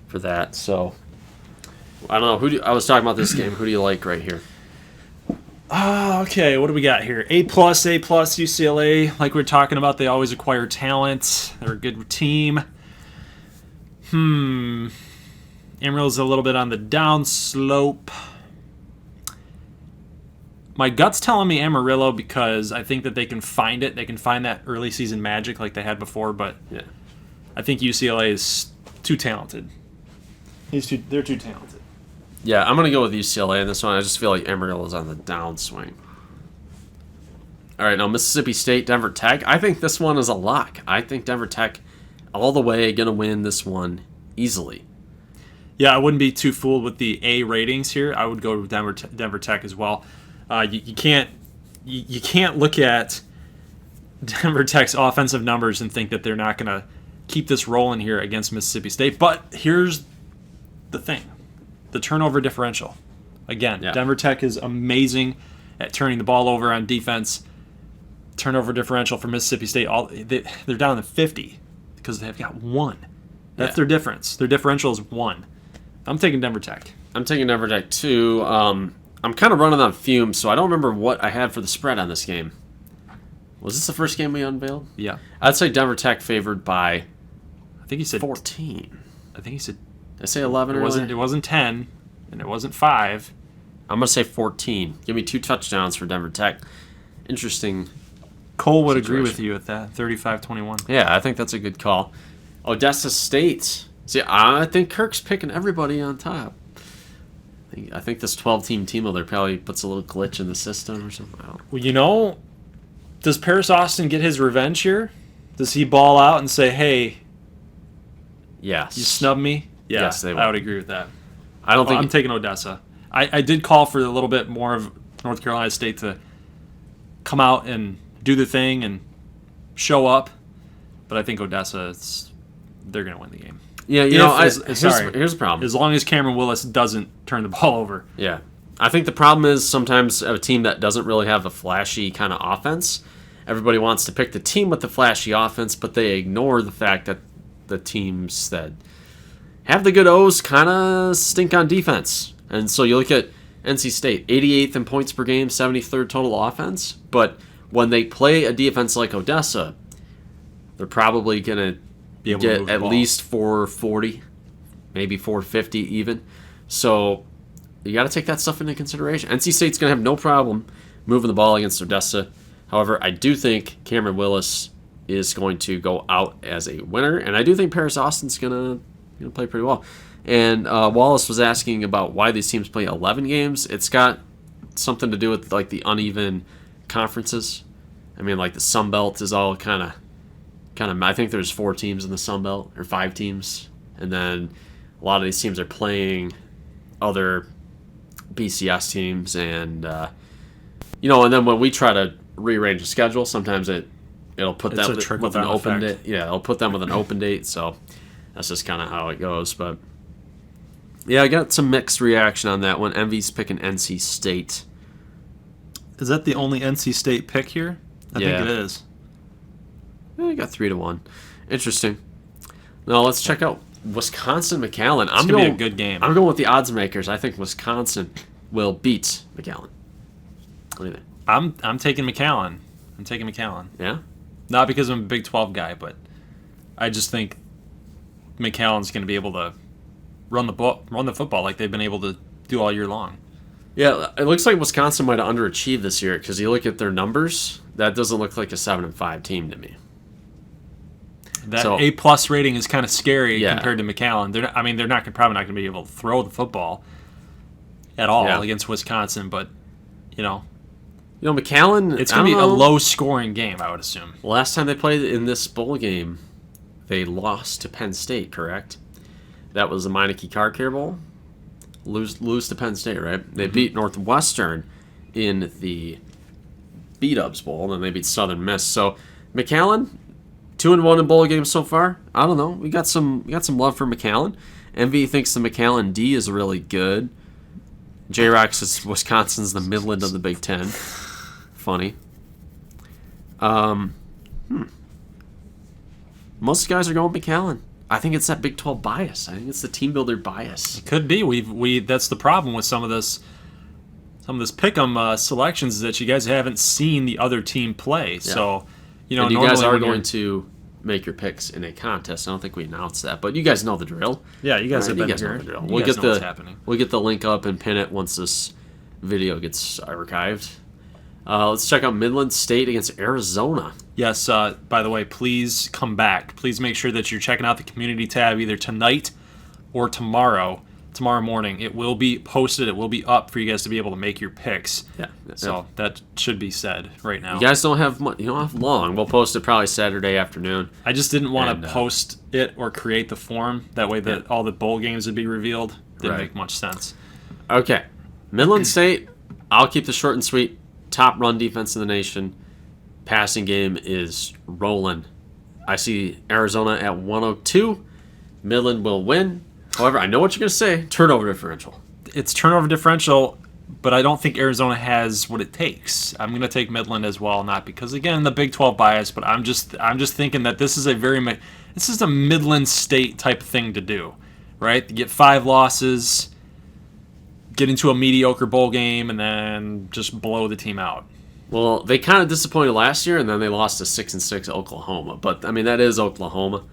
for that. So I don't know. I was talking about this game. Who do you like right here? Okay, what do we got here? A plus UCLA. Like we were talking about, they always acquire talent. They're a good team. Amarillo's a little bit on the down slope. My gut's telling me Amarillo because I think that they can find it. They can find that early season magic like they had before, but Yeah. I think UCLA is too talented. They're too talented. Yeah, I'm going to go with UCLA in this one. I just feel like Amarillo's on the downswing. All right, now Mississippi State, Denver Tech. I think this one is a lock. I think Denver Tech all the way going to win this one easily. Yeah, I wouldn't be too fooled with the A ratings here. I would go with Denver Tech as well. You can't look at Denver Tech's offensive numbers and think that they're not going to keep this rolling here against Mississippi State. But here's the thing. The turnover differential. Again, Yeah. Denver Tech is amazing at turning the ball over on defense. Turnover differential for Mississippi State, they're down to 50 because they've got one. That's their difference. Their differential is 1. I'm taking Denver Tech. I'm taking Denver Tech too. I'm kind of running on fumes, so I don't remember what I had for the spread on this game. Was this the first game we unveiled? Yeah. I'd say Denver Tech favored by I think he said 14. I think he said Did I say 11 it earlier? wasn't 10 and it wasn't 5. I'm going to say 14. Give me 2 touchdowns for Denver Tech. Interesting. Cole would agree situation. with you at that 35-21. Yeah, I think that's a good call. Odessa State. See, I think Kirk's picking everybody on top. I think this 12-team team there probably puts a little glitch in the system or something. I don't know. Well, does Paris Austin get his revenge here? Does he ball out and say, "Hey, Yes. you snub me"? Yeah, Yes, they will. I would agree with that. I don't think I'm taking Odessa. I did call for a little bit more of North Carolina State to come out and do the thing and show up, but I think Odessa, they're going to win the game. Yeah, here's the problem. As long as Cameron Willis doesn't turn the ball over. Yeah. I think the problem is sometimes a team that doesn't really have a flashy kind of offense, everybody wants to pick the team with the flashy offense, but they ignore the fact that the teams that have the good O's kind of stink on defense. And so you look at NC State, 88th in points per game, 73rd total offense, but when they play a defense like Odessa, they're probably going to get at least 440, maybe 450 even. So you got to take that stuff into consideration. NC State's going to have no problem moving the ball against Odessa. However, I do think Cameron Willis is going to go out as a winner, and I do think Paris Austin's going to play pretty well. And Wallace was asking about why these teams play 11 games. It's got something to do with like the uneven conferences. I mean, like the Sun Belt is all kind of. I think there's 4 teams in the Sun Belt or 5 teams, and then a lot of these teams are playing other BCS teams, and and then when we try to rearrange the schedule, sometimes it'll put them with an open date. Yeah, it'll put them with an open date. So that's just kind of how it goes. But yeah, I got some mixed reaction on that one. Envy's picking NC State. Is that the only NC State pick here? I think it is. I got 3-1. Interesting. Now let's check out Wisconsin McAllen. It's gonna be a good game. I'm going with the odds makers. I think Wisconsin will beat McAllen. What do you think? I'm taking McAllen. Yeah. Not because I'm a Big 12 guy, but I just think McAllen's going to be able to run the football like they've been able to do all year long. Yeah, it looks like Wisconsin might have underachieved this year because you look at their numbers. That doesn't look like a 7-5 team to me. That A+ rating is kind of scary compared to McAllen. They're probably not going to be able to throw the football at all against Wisconsin, but McAllen. It's going to be a low-scoring game, I would assume. Last time they played in this bowl game, they lost to Penn State. Correct? That was the Meineke Car Care Bowl. Lose to Penn State, right? They beat Northwestern in the B-Dubs Bowl, and then they beat Southern Miss. So McAllen, 2-1 in bowl games so far. I don't know. We got some love for McAllen. MV thinks the McAllen D is really good. J-Rock says Wisconsin's the Midland of the Big Ten. Funny. Most guys are going McAllen. I think it's that Big 12 bias. I think it's the team builder bias. It could be. We that's the problem with some of this pick'em selections is that you guys haven't seen the other team play. Yeah. So, and you guys are going to make your picks in a contest. I don't think we announced that, but you guys know the drill. Yeah, you guys have been here. Know the drill. We'll get what's happening. We'll get the link up and pin it once this video gets archived. Let's check out Midland State against Arizona. Yes, by the way, please come back. Please make sure that you're checking out the community tab either tonight or tomorrow morning. It will be posted. It will be up for you guys to be able to make your picks. Yeah. So that should be said right now. You guys don't have long. We'll post it probably Saturday afternoon. I just didn't want to post it or create the form. That way that all the bowl games would be revealed. Didn't make much sense. Okay. Midland State, I'll keep this short and sweet. Top run defense in the nation. Passing game is rolling. I see Arizona at 102. Midland will win. However, I know what you're going to say. Turnover differential. It's turnover differential, but I don't think Arizona has what it takes. I'm going to take Midland as well, not because, again, the Big 12 bias, but I'm just thinking that this is a Midland State type of thing to do, right? You get 5 losses, get into a mediocre bowl game, and then just blow the team out. Well, they kind of disappointed last year, and then they lost to 6-6 Oklahoma. But, that is Oklahoma.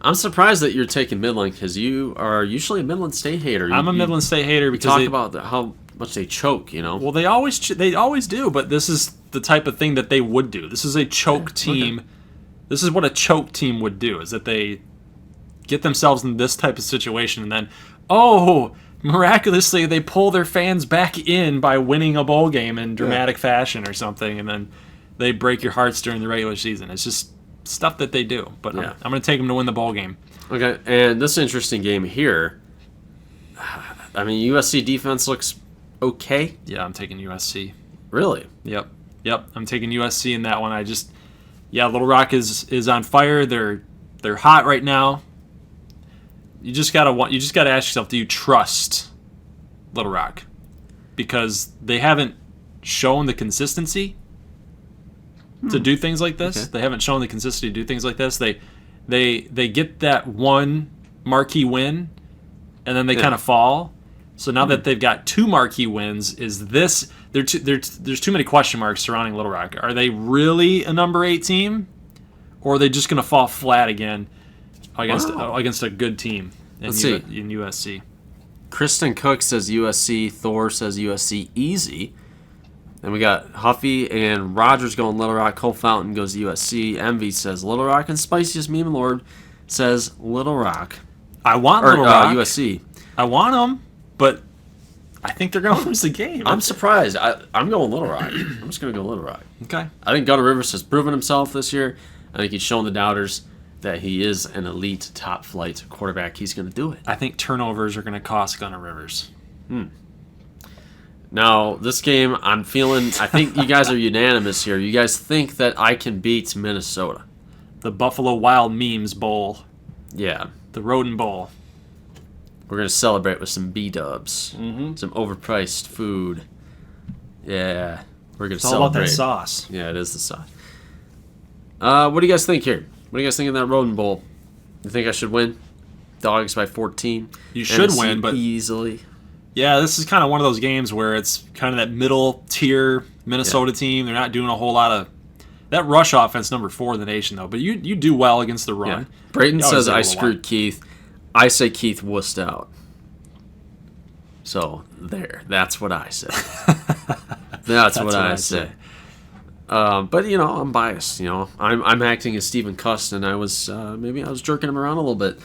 I'm surprised that you're taking Midland because you are usually a Midland State hater. I'm a Midland State hater because talk about how much they choke, Well, they always do, but this is the type of thing that they would do. This is a choke team. Okay. This is what a choke team would do, is that they get themselves in this type of situation and then, miraculously they pull their fans back in by winning a bowl game in dramatic fashion or something, and then they break your hearts during the regular season. It's just stuff that they do, but I'm going to take them to win the bowl game. Okay, and this interesting game here, USC defense looks okay. Yeah, I'm taking USC. Really? Yep, I'm taking USC in that one. Little Rock is on fire. They're hot right now. You just gotta ask yourself, do you trust Little Rock? Because they haven't shown the consistency to do things like this. Okay. They haven't shown the consistency to do things like this. They get that one marquee win, and then they kind of fall. So now that they've got 2 marquee wins, there's too many question marks surrounding Little Rock. Are they really a number 8 team, or are they just going to fall flat again against a good team in USC? Kristen Cook says USC. Thor says USC easy. Then we got Huffy and Rogers going Little Rock. Cole Fountain goes USC. Envy says Little Rock. And Spiciest Meme Lord says Little Rock. I want Little Rock. USC. I want them, but I think they're going to lose the game. I'm surprised. I'm going Little Rock. I'm just going to go Little Rock. Okay. I think Gunnar Rivers has proven himself this year. I think he's shown the doubters that he is an elite top-flight quarterback. He's going to do it. I think turnovers are going to cost Gunnar Rivers. Now, this game, I think you guys are unanimous here. You guys think that I can beat Minnesota. The Buffalo Wild Memes Bowl. Yeah. The Roden Bowl. We're going to celebrate with some B-dubs. Mm-hmm. Some overpriced food. Yeah. We're going to celebrate. It's all about that sauce. Yeah, it is the sauce. What do you guys think here? What do you guys think of that Roden Bowl? You think I should win? Dogs by 14. You should NFC win, but easily. Yeah, this is kind of one of those games where it's kind of that middle tier Minnesota team. They're not doing a whole lot of that rush offense, number 4 in the nation, though. But you do well against the run. Yeah. Brayton You always says do I a screwed lot. Keith. I say Keith wussed out. So there, that's what I say. That's what I say. But I'm biased. I'm acting as Stephen Cuss, and I was maybe I was jerking him around a little bit.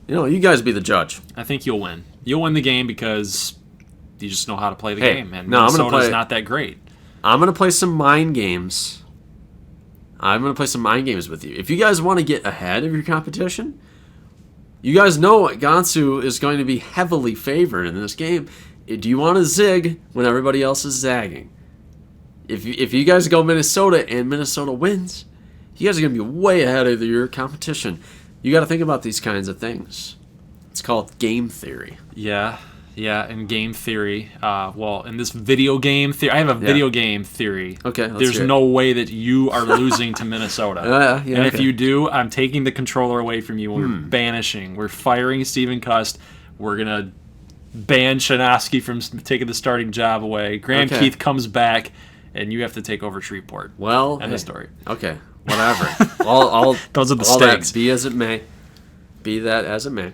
You guys be the judge. I think you'll win. You'll win the game because you just know how to play the Hey, game, and no, I'm gonna Minnesota's play- not that great. I'm gonna play some mind games. I'm gonna play some mind games with you. If you guys want to get ahead of your competition, you guys know Gansu is going to be heavily favored in this game. Do you want to zig when everybody else is zagging? If you guys go Minnesota and Minnesota wins, you guys are going to be way ahead of your competition. You got to think about these kinds of things. It's called game theory. Yeah, in game theory. In this video game theory, I have a video game theory. Okay, let's There's hear it. no way that you are losing to Minnesota. Yeah, and if okay. you do, I'm taking the controller away from you. We're banishing. We're firing Stephen Cust. We're going to ban Shinosky from taking the starting job away. Graham Okay. Keith comes back, and you have to take over Shreveport. Well, End of story. Okay, whatever. I'll Those are the all that stakes. be as it may. Be that as it may.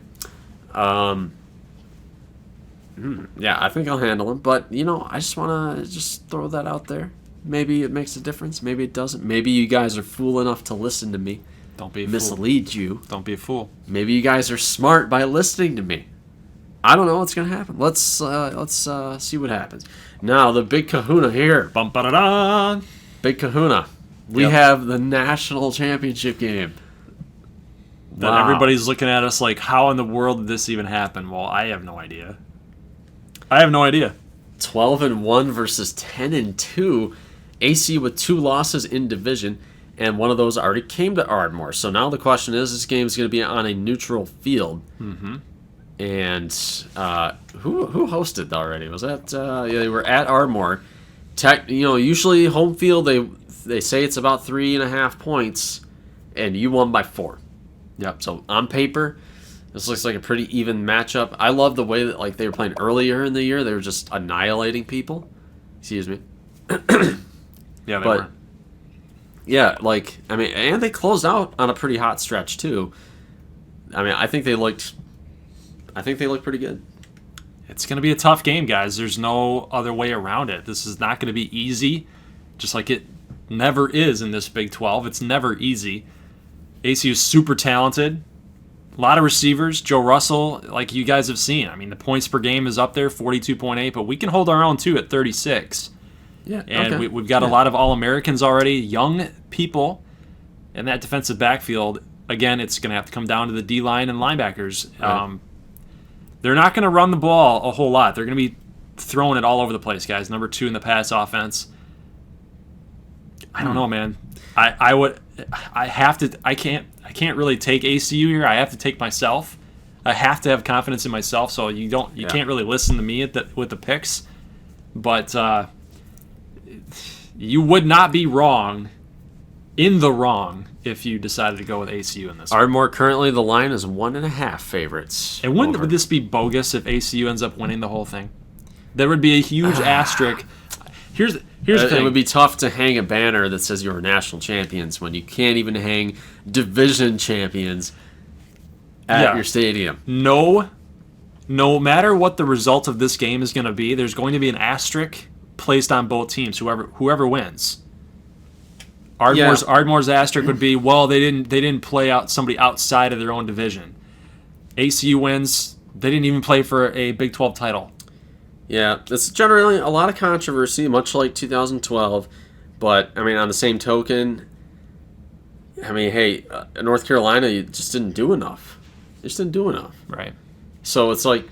Yeah, I think I'll handle him. But, I just want to just throw that out there. Maybe it makes a difference. Maybe it doesn't. Maybe you guys are fool enough to listen to me. Don't be a fool. Mislead you. Don't be a fool. Maybe you guys are smart by listening to me. I don't know what's going to happen. Let's see what happens. Now, the big kahuna here. Bum ba da da. Big kahuna. We Yep. have the national championship game. That Wow. everybody's looking at us like, how in the world did this even happen? Well, I have no idea. I have no idea. 12-1 versus 10-2. AC with 2 losses in division, and one of those already came to Ardmore. So now the question is, this game is going to be on a neutral field. Mm-hmm. And who hosted already? Was that they were at Ardmore. Usually home field they say it's about 3.5 points, and you won by 4. Yep. So on paper, this looks like a pretty even matchup. I love the way that they were playing earlier in the year. They were just annihilating people. Excuse me. Yeah, they But were. yeah, and they closed out on a pretty hot stretch too. I think they looked pretty good. It's going to be a tough game, guys. There's no other way around it. This is not going to be easy, just like it never is in this Big 12. It's never easy. ACU is super talented. A lot of receivers. Joe Russell, like you guys have seen. The points per game is up there, 42.8, but we can hold our own, too, at 36. Yeah, And okay. we've got a lot of All-Americans already, young people in that defensive backfield. Again, it's going to have to come down to the D-line and linebackers. Right. They're not going to run the ball a whole lot. They're going to be throwing it all over the place, guys. Number 2 in the pass offense. I don't know, man. I can't really take ACU here. I have to take myself. I have to have confidence in myself. So you can't really listen to me with the picks. But you would not be wrong, if you decided to go with ACU in this one. Ardmore currently the line is 1.5 favorites. And wouldn't over. this be bogus if ACU ends up winning the whole thing? There would be a huge asterisk. Here's the thing. It would be tough to hang a banner that says you're national champions when you can't even hang division champions at your stadium. No matter what the result of this game is going to be, there's going to be an asterisk placed on both teams. Whoever wins. Ardmore's asterisk would be, well, they didn't play out somebody outside of their own division. ACU wins. They didn't even play for a Big 12 title. Yeah, it's generally a lot of controversy, much like 2012. But, on the same token, North Carolina, you just didn't do enough. They just didn't do enough. Right. So it's like,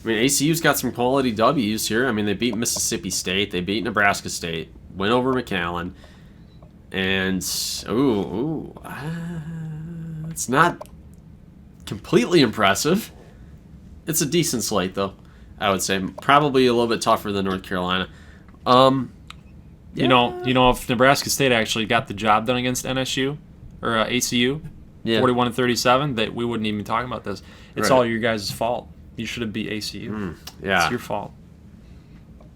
ACU's got some quality W's here. They beat Mississippi State. They beat Nebraska State. Went over McAllen. And, it's not completely impressive. It's a decent slate, though, I would say. Probably a little bit tougher than North Carolina. You know, if Nebraska State actually got the job done against NSU, or ACU, Yeah. 41-37, that we wouldn't even be talking about this. It's Right. all your guys' fault. You should have beat ACU. Yeah. It's your fault.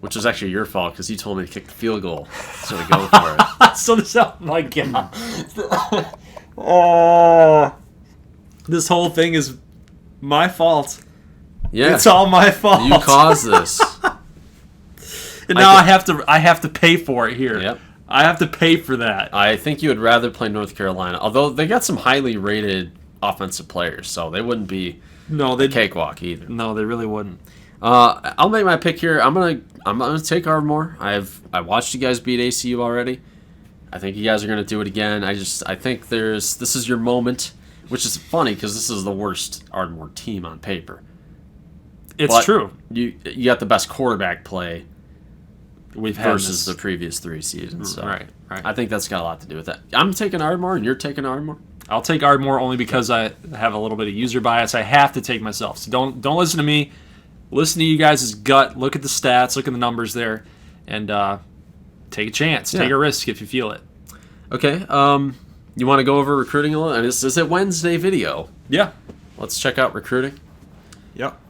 Which was actually your fault because you told me to kick the field goal. So we go for it. So this, oh my god. Oh, this whole thing is my fault. Yeah. It's all my fault. You caused this. And now I have to pay for it here. Yep. I have to pay for that. I think you would rather play North Carolina, although they got some highly rated offensive players, so they wouldn't be No, a cakewalk either. No, they really wouldn't. I'll make my pick here. I'm gonna take Ardmore. I watched you guys beat ACU already. I think you guys are gonna do it again. I think this is your moment, which is funny because this is the worst Ardmore team on paper. It's true. You got the best quarterback play We've had versus this. the previous 3 seasons. So Right. I think that's got a lot to do with that. I'm taking Ardmore, and you're taking Ardmore. I'll take Ardmore only because I have a little bit of user bias. I have to take myself. So don't listen to me. Listen to you guys' gut. Look at the stats. Look at the numbers there, and take a chance. Yeah. Take a risk if you feel it. Okay. You want to go over recruiting a little? And this is a Wednesday video. Yeah. Let's check out recruiting. Yep.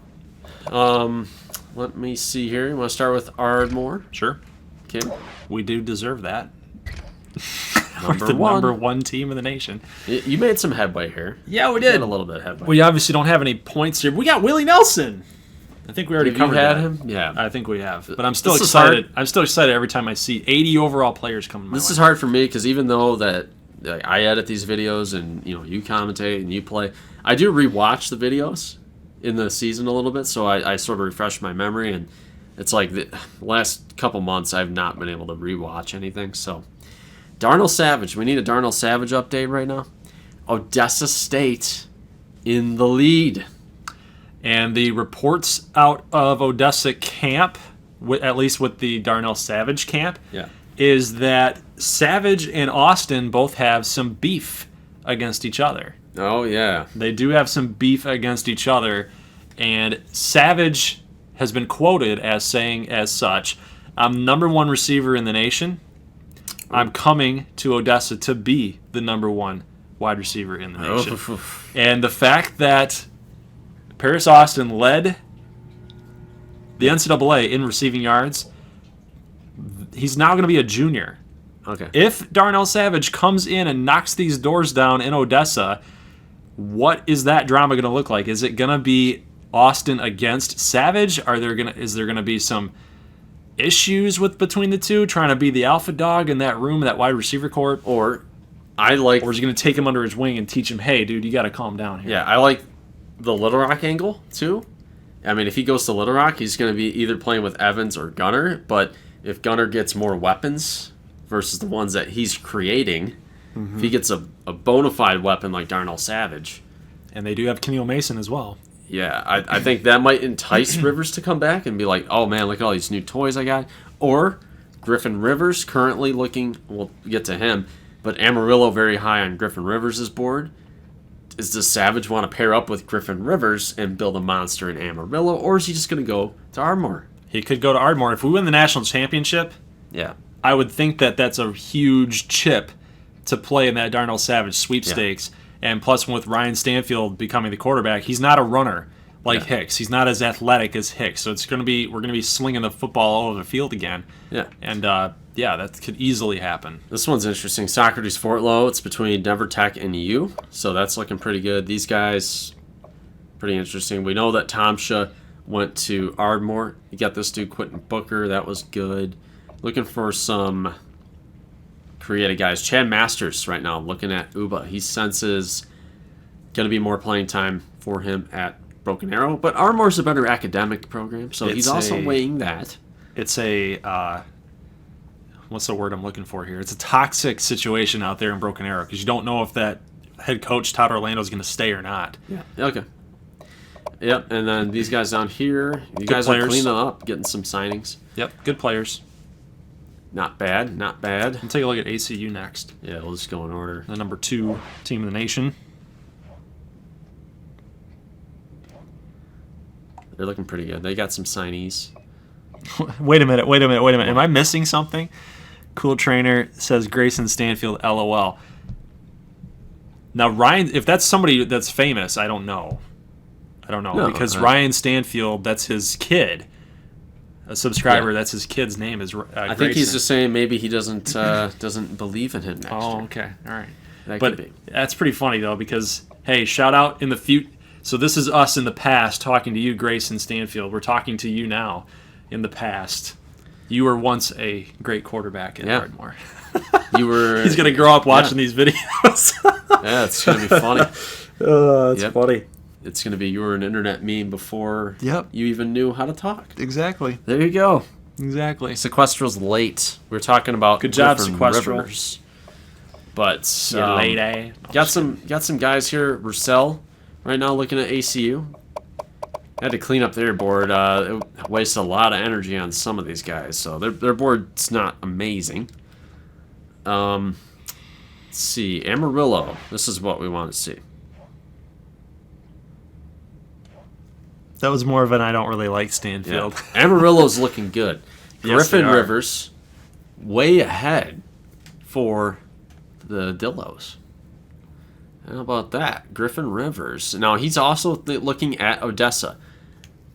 Let me see here. You want to start with Ardmore? Sure. Okay. We do deserve that. We're the Number number one. one team in the nation. You made some headway here. Yeah, we You did. did a little bit of headway. We obviously don't have any points here. We got Willie Nelson. I think we already Have you covered had that. him? Yeah. I think we have. But I'm still This is excited. hard. I'm still excited every time I see 80 overall players coming my This way. is hard for me because even though that I edit these videos and you commentate and you play, I do rewatch the videos in the season a little bit, so I sort of refresh my memory. And it's like the last couple months I've not been able to rewatch anything. So Darnell Savage, we need a Darnell Savage update right now. Odessa State in the lead. And the reports out of Odessa camp, at least with the Darnell Savage camp, Yeah. is that Savage and Austin both have some beef against each other. Oh yeah. They do have some beef against each other, and Savage has been quoted as saying as such, "I'm number one receiver in the nation. I'm coming to Odessa to be the number one wide receiver in the nation." And the fact that Paris Austin led the NCAA in receiving yards, he's now going to be a junior. Okay. If Darnell Savage comes in and knocks these doors down in Odessa, what is that drama going to look like? Is it going to be Austin against Savage? Is there going to be some issues between the two, trying to be the alpha dog in that room, that wide receiver court? Or Or is he going to take him under his wing and teach him, hey, dude, you got to calm down here? Yeah, I like the Little Rock angle too. I mean, if he goes to Little Rock, he's going to be either playing with Evans or Gunner. But if Gunner gets more weapons versus the ones that he's creating, if he gets a bona fide weapon like Darnell Savage, And they do have Keneal Mason as well. yeah, I think that might entice Rivers to come back and be like, oh man, look at all these new toys I got. Or Griffin Rivers currently looking, we'll get to him, but Amarillo very high on Griffin Rivers' board. Does Savage want to pair up with Griffin Rivers and build a monster in Amarillo, or is he just going to go to Ardmore? He could go to Ardmore. If we win the national championship, Yeah. I would think that that's a huge chip to play in that Darnell Savage sweepstakes. And plus, with Ryan Stanfield becoming the quarterback, he's not a runner like Hicks. He's not as athletic as Hicks. So we're going to be slinging the football all over the field again. Yeah. And that could easily happen. This one's interesting. Socrates Fort Low. It's between Denver Tech and U, so that's looking pretty good. These guys, pretty interesting. We know that Tomsha went to Ardmore. You got this dude Quentin Booker. That was good. Looking for some creative guys. Chad Masters right now looking at Uba. He senses going to be more playing time for him at Broken Arrow, but Ardmore's a better academic program, so he's also weighing that. It's a what's the word I'm looking for here? It's a toxic situation out there in Broken Arrow because you don't know if that head coach Todd Orlando is going to stay or not. Yeah. Okay. Yep. And then these guys down here, you Good guys players. are cleaning up, getting some signings. Yep, good players. Not bad. Not bad. We'll take a look at ACU next. Yeah, we'll just go in order. The number 2 team in the nation. They're looking pretty good. They got some signees. Wait a minute. Am I missing something? Cool Trainer says Grayson Stanfield, LOL. Now, Ryan, if that's somebody that's famous, I don't know. No, because Ryan Stanfield, that's his kid. A subscriber, that's his kid's name is I think he's just saying maybe he doesn't believe in him next year. Oh, okay. All right. That But could be. that's pretty funny, though, because, hey, shout out in the future. So this is us in the past talking to you, Grayson Stanfield. We're talking to you now in the past. You were once a great quarterback at Ardmore. You were. He's going to grow up watching these videos. Yeah, it's going to be funny. That's funny. It's going to be you were an internet meme before Yep. you even knew how to talk. Exactly. There you go. Exactly. Sequestral's late. We were talking about Good job, Griffin Sequestral. Rivers. But Lady. got some guys here. Roussel right now looking at ACU. Had to clean up their board. It wasted a lot of energy on some of these guys, so their board's not amazing. Let's see, Amarillo. This is what we want to see. That was more of an I don't really like Stanfield. Yeah. Amarillo's looking good. Yes, Griffin they are. Rivers way ahead for the Dillos. How about that? Griffin Rivers. Now, he's also looking at Odessa.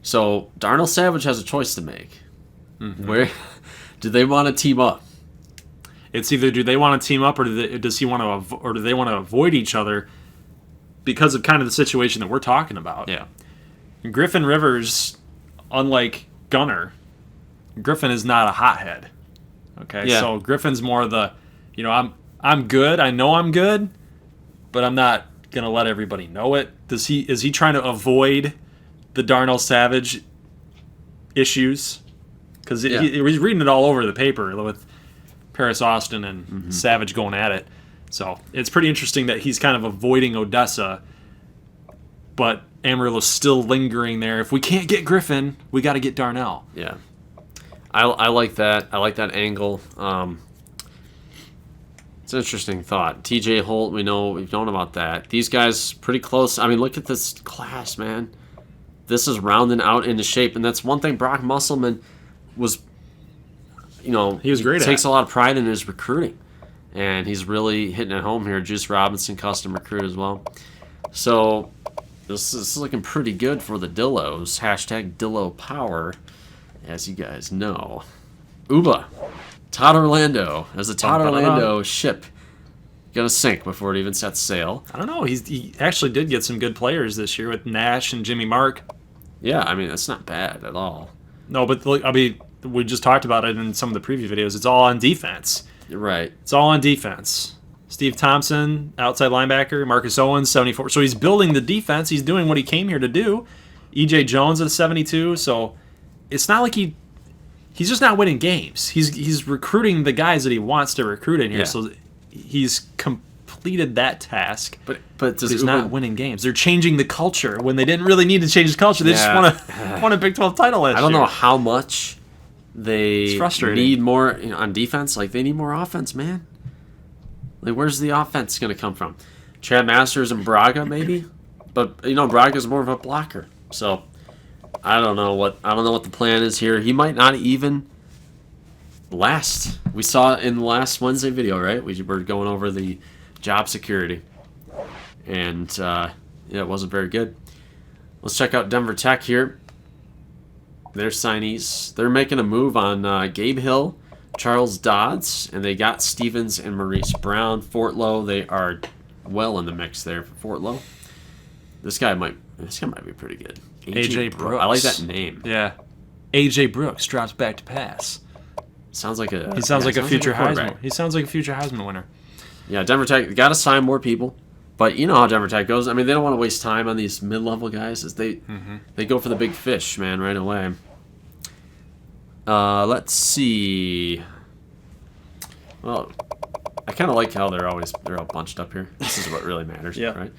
So, Darnell Savage has a choice to make. Mm-hmm. Where do they want to team up? It's either do they want to team up or do they want to avoid each other because of kind of the situation that we're talking about. Yeah. Griffin Rivers, unlike Gunner, Griffin is not a hothead. Okay, Yeah. So Griffin's more the, I'm good. I know I'm good, but I'm not gonna let everybody know it. Is he trying to avoid the Darnell Savage issues? Because he's reading it all over the paper with Paris Austin and Savage going at it. So it's pretty interesting that he's kind of avoiding Odessa, but Amarillo's still lingering there. If we can't get Griffin, we got to get Darnell. Yeah. I like that. I like that angle. It's an interesting thought. TJ Holt, we've known about that. These guys pretty close. I mean, look at this class, man. This is rounding out into shape, and that's one thing Brock Musselman was, he was great at. Takes a lot of pride in his recruiting, and he's really hitting it home here. Juice Robinson, custom recruit as well. So this is looking pretty good for the Dillos. Hashtag Dillo Power, as you guys know. Uba, Todd Orlando. As the Todd Orlando ship gonna sink before it even sets sail. I don't know. He actually did get some good players this year with Nash and Jimmy Mark. Yeah, I mean, that's not bad at all. No, but look, I mean, we just talked about it in some of the preview videos. It's all on defense. You're right. It's all on defense. Steve Thompson, outside linebacker. Marcus Owens, 74. So he's building the defense. He's doing what he came here to do. E.J. Jones at 72. So it's not like he's just not winning games. He's recruiting the guys that he wants to recruit in here. Yeah. So he's completed that task. But does He's Uba not winning games. They're changing the culture when they didn't really need to change the culture. They just won a Big 12 title last year. I don't know how much they frustrating. need more on defense. Like, they need more offense, man. Like, where's the offense going to come from? Chad Masters and Braga, maybe? But, Braga's more of a blocker. So, I don't know what the plan is here. He might not even last. We saw it in the last Wednesday video, right? We were going over the job security. And, it wasn't very good. Let's check out Denver Tech here. Their signees. They're making a move on Gabe Hill, Charles Dodds, and they got Stevens and Maurice Brown. Fortlow, they are well in the mix there for Fortlow. This guy might be pretty good. AJ Brooks. I like that name. Yeah. AJ Brooks drops back to pass. Sounds like a He sounds like a future quarterback. Heisman. He sounds like a future Heisman winner. Yeah, Denver Tech got to sign more people, but you know how Denver Tech goes. I mean, they don't want to waste time on these mid-level guys. As they go for the big fish, man, right away. Let's see. Well, I kind of like how they're all bunched up here. This is what really matters, right?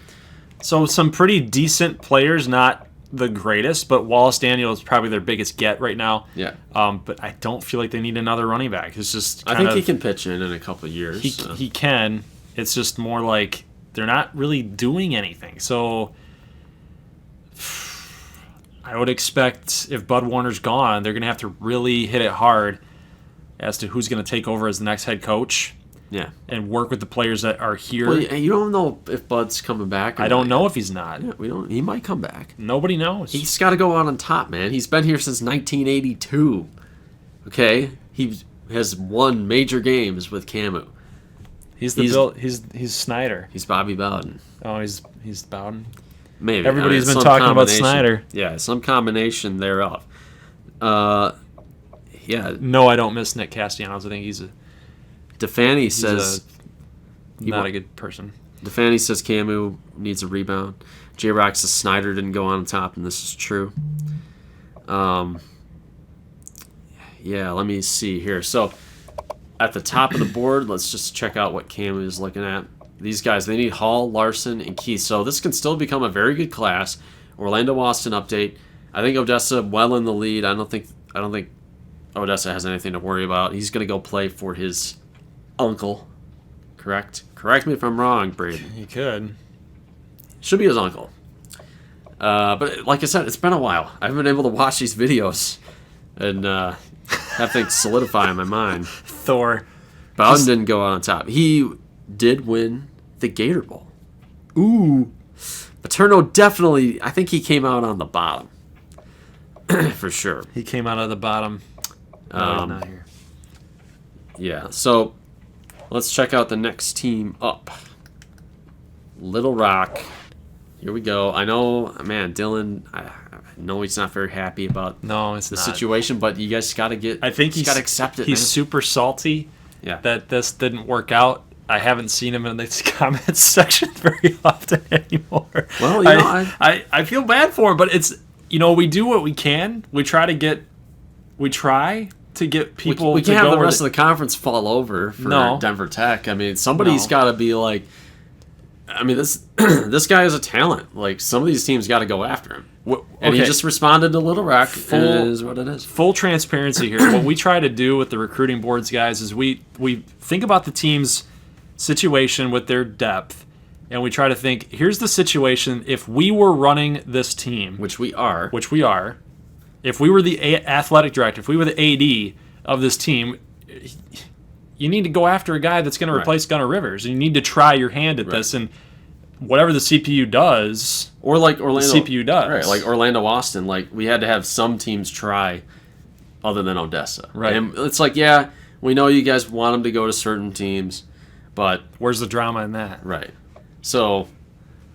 So some pretty decent players, not the greatest, but Wallace Daniel is probably their biggest get right now. Yeah. But I don't feel like they need another running back. It's just I think he can pitch in a couple of years. He can. It's just more like they're not really doing anything. So I would expect if Bud Warner's gone, they're going to have to really hit it hard as to who's going to take over as the next head coach. Yeah. and work with the players that are here. Well, you don't know if Bud's coming back. I don't know if he's not. Yeah, we don't. He might come back. Nobody knows. He's got to go out on top, man. He's been here since 1982. Okay, he has won major games with Camu. He's Snyder. He's Bobby Bowden. Oh, he's Bowden. Maybe Everybody's been some talking about combination. Snyder. Yeah, some combination thereof. Yeah. No, I don't miss Nick Castellanos. I think he's Defani says not a good person. Defani says Camu needs a rebound. J-Rock says Snyder didn't go on top, and this is true. Yeah, let me see here. So at the top of the board, let's just check out what Camu is looking at. These guys, they need Hall, Larson, and Keith. So this can still become a very good class. Orlando Austin update. I think Odessa well in the lead. I don't think Odessa has anything to worry about. He's going to go play for his uncle. Correct me if I'm wrong, Braden. He could. Should be his uncle. But like I said, it's been a while. I haven't been able to watch these videos and have things solidify in my mind. Thor. Bowden didn't go out on top. He did win the Gator Bowl. Ooh. Paterno definitely, I think he came out on the bottom. For sure. He came out of the bottom. No, he's not here. Yeah, so let's check out the next team up. Little Rock. Here we go. I know, man, Dylan, I know he's not very happy about the situation, but you guys got to get. I think he's got to accept it. He's man. super salty Yeah. that this didn't work out. I haven't seen him in the comments section very often anymore. Well, you know, I feel bad for him, but it's, we do what we can. We try to get people. We to can't go have the where rest of the conference fall over for Denver Tech. I mean, somebody's got to be like. I mean, this guy is a talent. Like, some of these teams got to go after him. And he just responded to Little Rock. It is what it is. Full transparency here. What we try to do with the recruiting boards, guys, is we think about the team's situation with their depth, and we try to think, here's the situation if we were running this team. Which we are. If we were the athletic director, if we were the AD of this team, you need to go after a guy that's going to replace Gunnar Rivers. And you need to try your hand at this, and whatever the CPU does, or like Orlando, the CPU does. Right, like Orlando Austin, like we had to have some teams try other than Odessa. Right. And it's like, yeah, we know you guys want them to go to certain teams, but where's the drama in that? Right. So,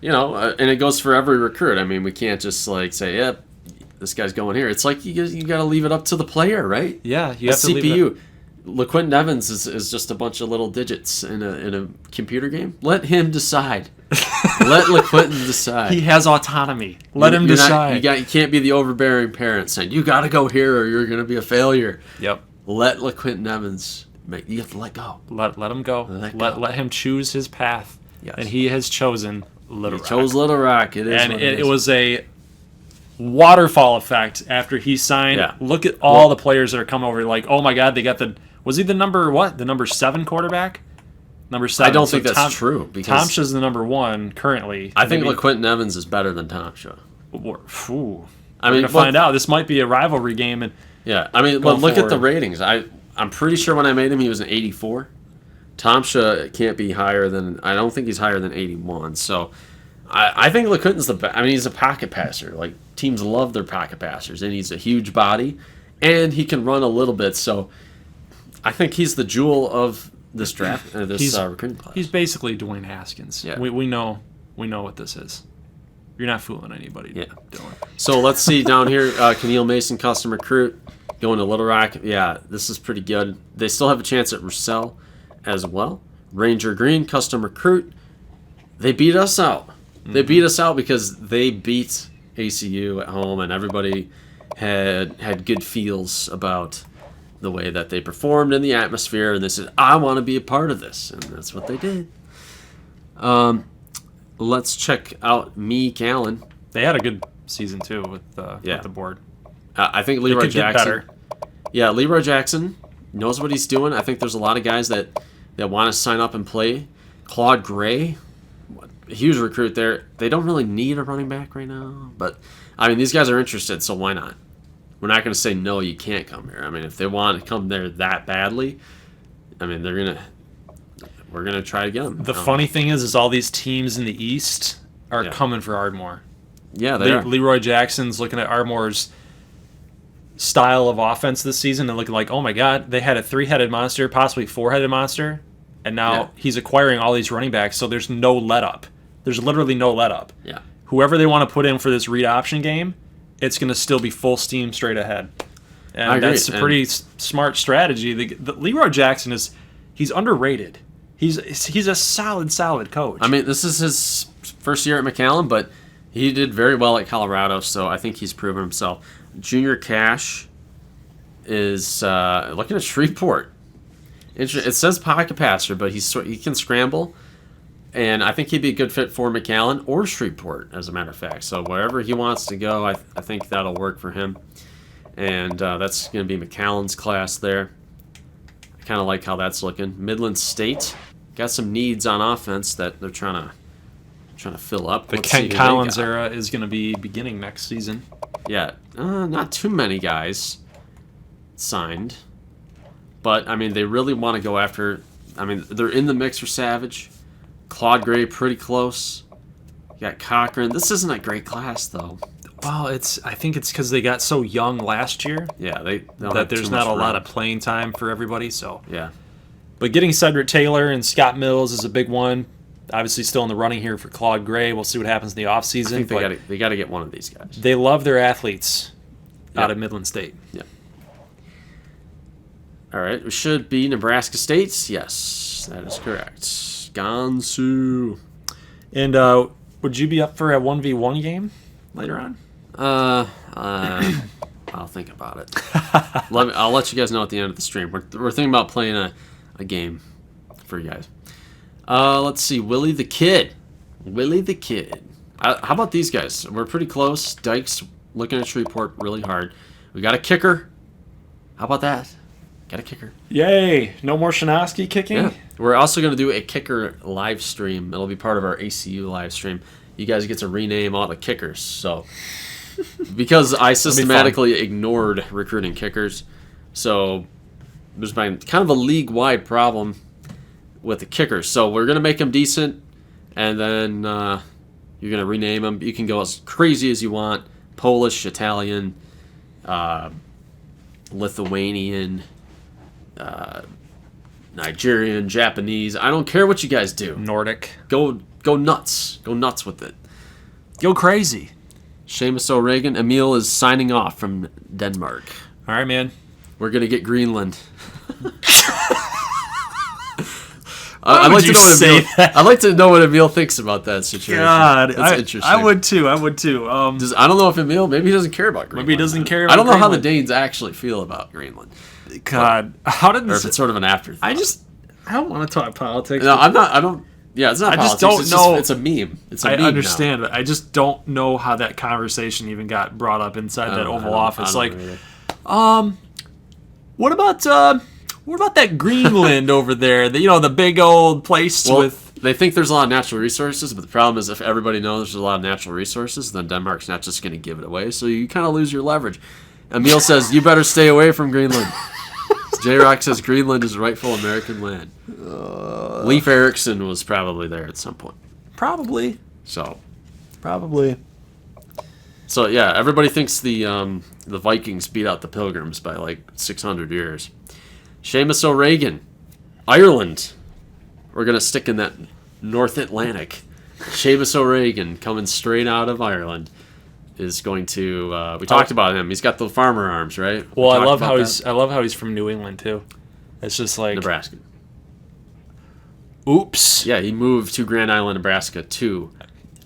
and it goes for every recruit. I mean, we can't just like say, yep, this guy's going here. It's like you got to leave it up to the player, right? Yeah, you have to CPU. leave it up. LaQuinton Evans is just a bunch of little digits in a computer game. Let him decide. Let LaQuinton decide. He has autonomy. Let him decide. You can't be the overbearing parent saying, you got to go here or you're going to be a failure. Yep. Let LaQuinton Evans you have to let go. Let him go. Let him choose his path. Yes. And he has chosen Little Rock. He chose Little Rock. It is. And it was a waterfall effect after he signed. Yeah. Look at all the players that are coming over. Like, oh my God, they got was he the number 7 quarterback? Number 7. I don't think that's true. Because Tomsha's the number 1 currently. I think LaQuinton Evans is better than Tomsha. We're going to find out. This might be a rivalry game. And yeah, I mean, but look at the ratings. I'm pretty sure when I made him, he was an 84. Tomsha can't be higher than. I don't think he's higher than 81. So I think LaQuinton's the best. I mean, he's a pocket passer. Like, teams love their pocket passers, and he's a huge body, and he can run a little bit. So I think he's the jewel of this draft, recruiting class. He's basically Dwayne Haskins. Yeah. We know what this is. You're not fooling anybody. Yeah. Dylan. So let's see down here. Keneal Mason, custom recruit, going to Little Rock. Yeah, this is pretty good. They still have a chance at Russell as well. Ranger Green, custom recruit. They beat us out. Mm-hmm. They beat us out because they beat ACU at home, and everybody had good feels about the way that they performed in the atmosphere, and they said, I want to be a part of this, and that's what they did. Let's check out Meek Allen. They had a good season too with the board. I think Leroy Jackson. Yeah, Leroy Jackson knows what he's doing. I think there's a lot of guys that want to sign up and play. Claude Gray, huge recruit there. They don't really need a running back right now, but I mean, these guys are interested, so why not? We're not going to say no, you can't come here. I mean, if they want to come there that badly, I mean, they're gonna. we're gonna try to get him. The funny thing is all these teams in the East are coming for Ardmore. Yeah, they are. Leroy Jackson's looking at Ardmore's style of offense this season and looking like, oh my God, they had a 3-headed monster, possibly 4-headed monster, and now he's acquiring all these running backs, so there's no let-up. There's literally no let-up. Yeah. Whoever they want to put in for this read option game, it's going to still be full steam straight ahead. And that's a pretty smart strategy. The Leroy Jackson he's underrated. He's a solid coach. I mean, this is his first year at McAllen, but he did very well at Colorado, so I think he's proven himself. Junior Cash is looking at Shreveport. It says pocket passer, but he can scramble, and I think he'd be a good fit for McAllen or Shreveport, as a matter of fact. So wherever he wants to go, I think that'll work for him. And that's going to be McAllen's class there. I kind of like how that's looking. Midland State got some needs on offense that they're trying to fill up. The Kent Collins era is going to be beginning next season. Yeah, not too many guys signed, but I mean they really want to go after. I mean they're in the mix for Savage, Claude Gray pretty close. You got Cochran. This isn't a great class though. Well, I think it's because they got so young last year. Yeah, they that there's not a lot of playing time for everybody. So yeah, but getting Cedric Taylor and Scott Mills is a big one. Obviously, still in the running here for Claude Gray. We'll see what happens in the offseason. I think they got to get one of these guys. They love their athletes out of Midland State. Yeah. All right, it should be Nebraska State. Yes, that is correct. Gansu. And would you be up for a 1v1 game later on? I'll think about it. I'll let you guys know at the end of the stream. We're thinking about playing a game for you guys. Let's see. Willie the Kid. How about these guys? We're pretty close. Dykes looking at Shreveport really hard. We got a kicker. How about that? Got a kicker. Yay. No more Shinosky kicking? Yeah. We're also going to do a kicker live stream. It'll be part of our ACU live stream. You guys get to rename all the kickers. So, because I systematically ignored recruiting kickers, so there's been kind of a league-wide problem with the kickers. So we're going to make them decent, and then you're going to rename them. You can go as crazy as you want. Polish, Italian, Lithuanian, Nigerian, Japanese. I don't care what you guys do. Nordic. Go nuts. Go nuts with it. Go crazy. Seamus O'Regan. Emil is signing off from Denmark. All right, man. We're going to get Greenland. I'd like to know what Emil thinks about that situation. God, that's interesting. I would too. I don't know if Emil, maybe he doesn't care about Greenland. Maybe he doesn't care about I don't know Greenland. how the Danes actually feel about Greenland. God, how did this? Or if it's sort of an afterthought. I don't want to talk politics. No, I'm not. I don't. Yeah, it's not. I politics. just don't know. It's a meme. I understand, but I just don't know how that conversation even got brought up inside that Oval Office. Like, what about that Greenland over there? The big old place with. They think there's a lot of natural resources, but the problem is if everybody knows there's a lot of natural resources, then Denmark's not just going to give it away. So you kind of lose your leverage. Emil says you better stay away from Greenland. J-Rock says Greenland is rightful American land. Leif Erikson was probably there at some point. Probably. So yeah, everybody thinks the Vikings beat out the Pilgrims by like 600 years. Seamus O'Regan, Ireland. We're gonna stick in that North Atlantic. Seamus O'Regan coming straight out of Ireland is going to. We talked about him. He's got the farmer arms, right? Well, I love how he's from New England too. It's just like Nebraska. Oops. Yeah, he moved to Grand Island, Nebraska too.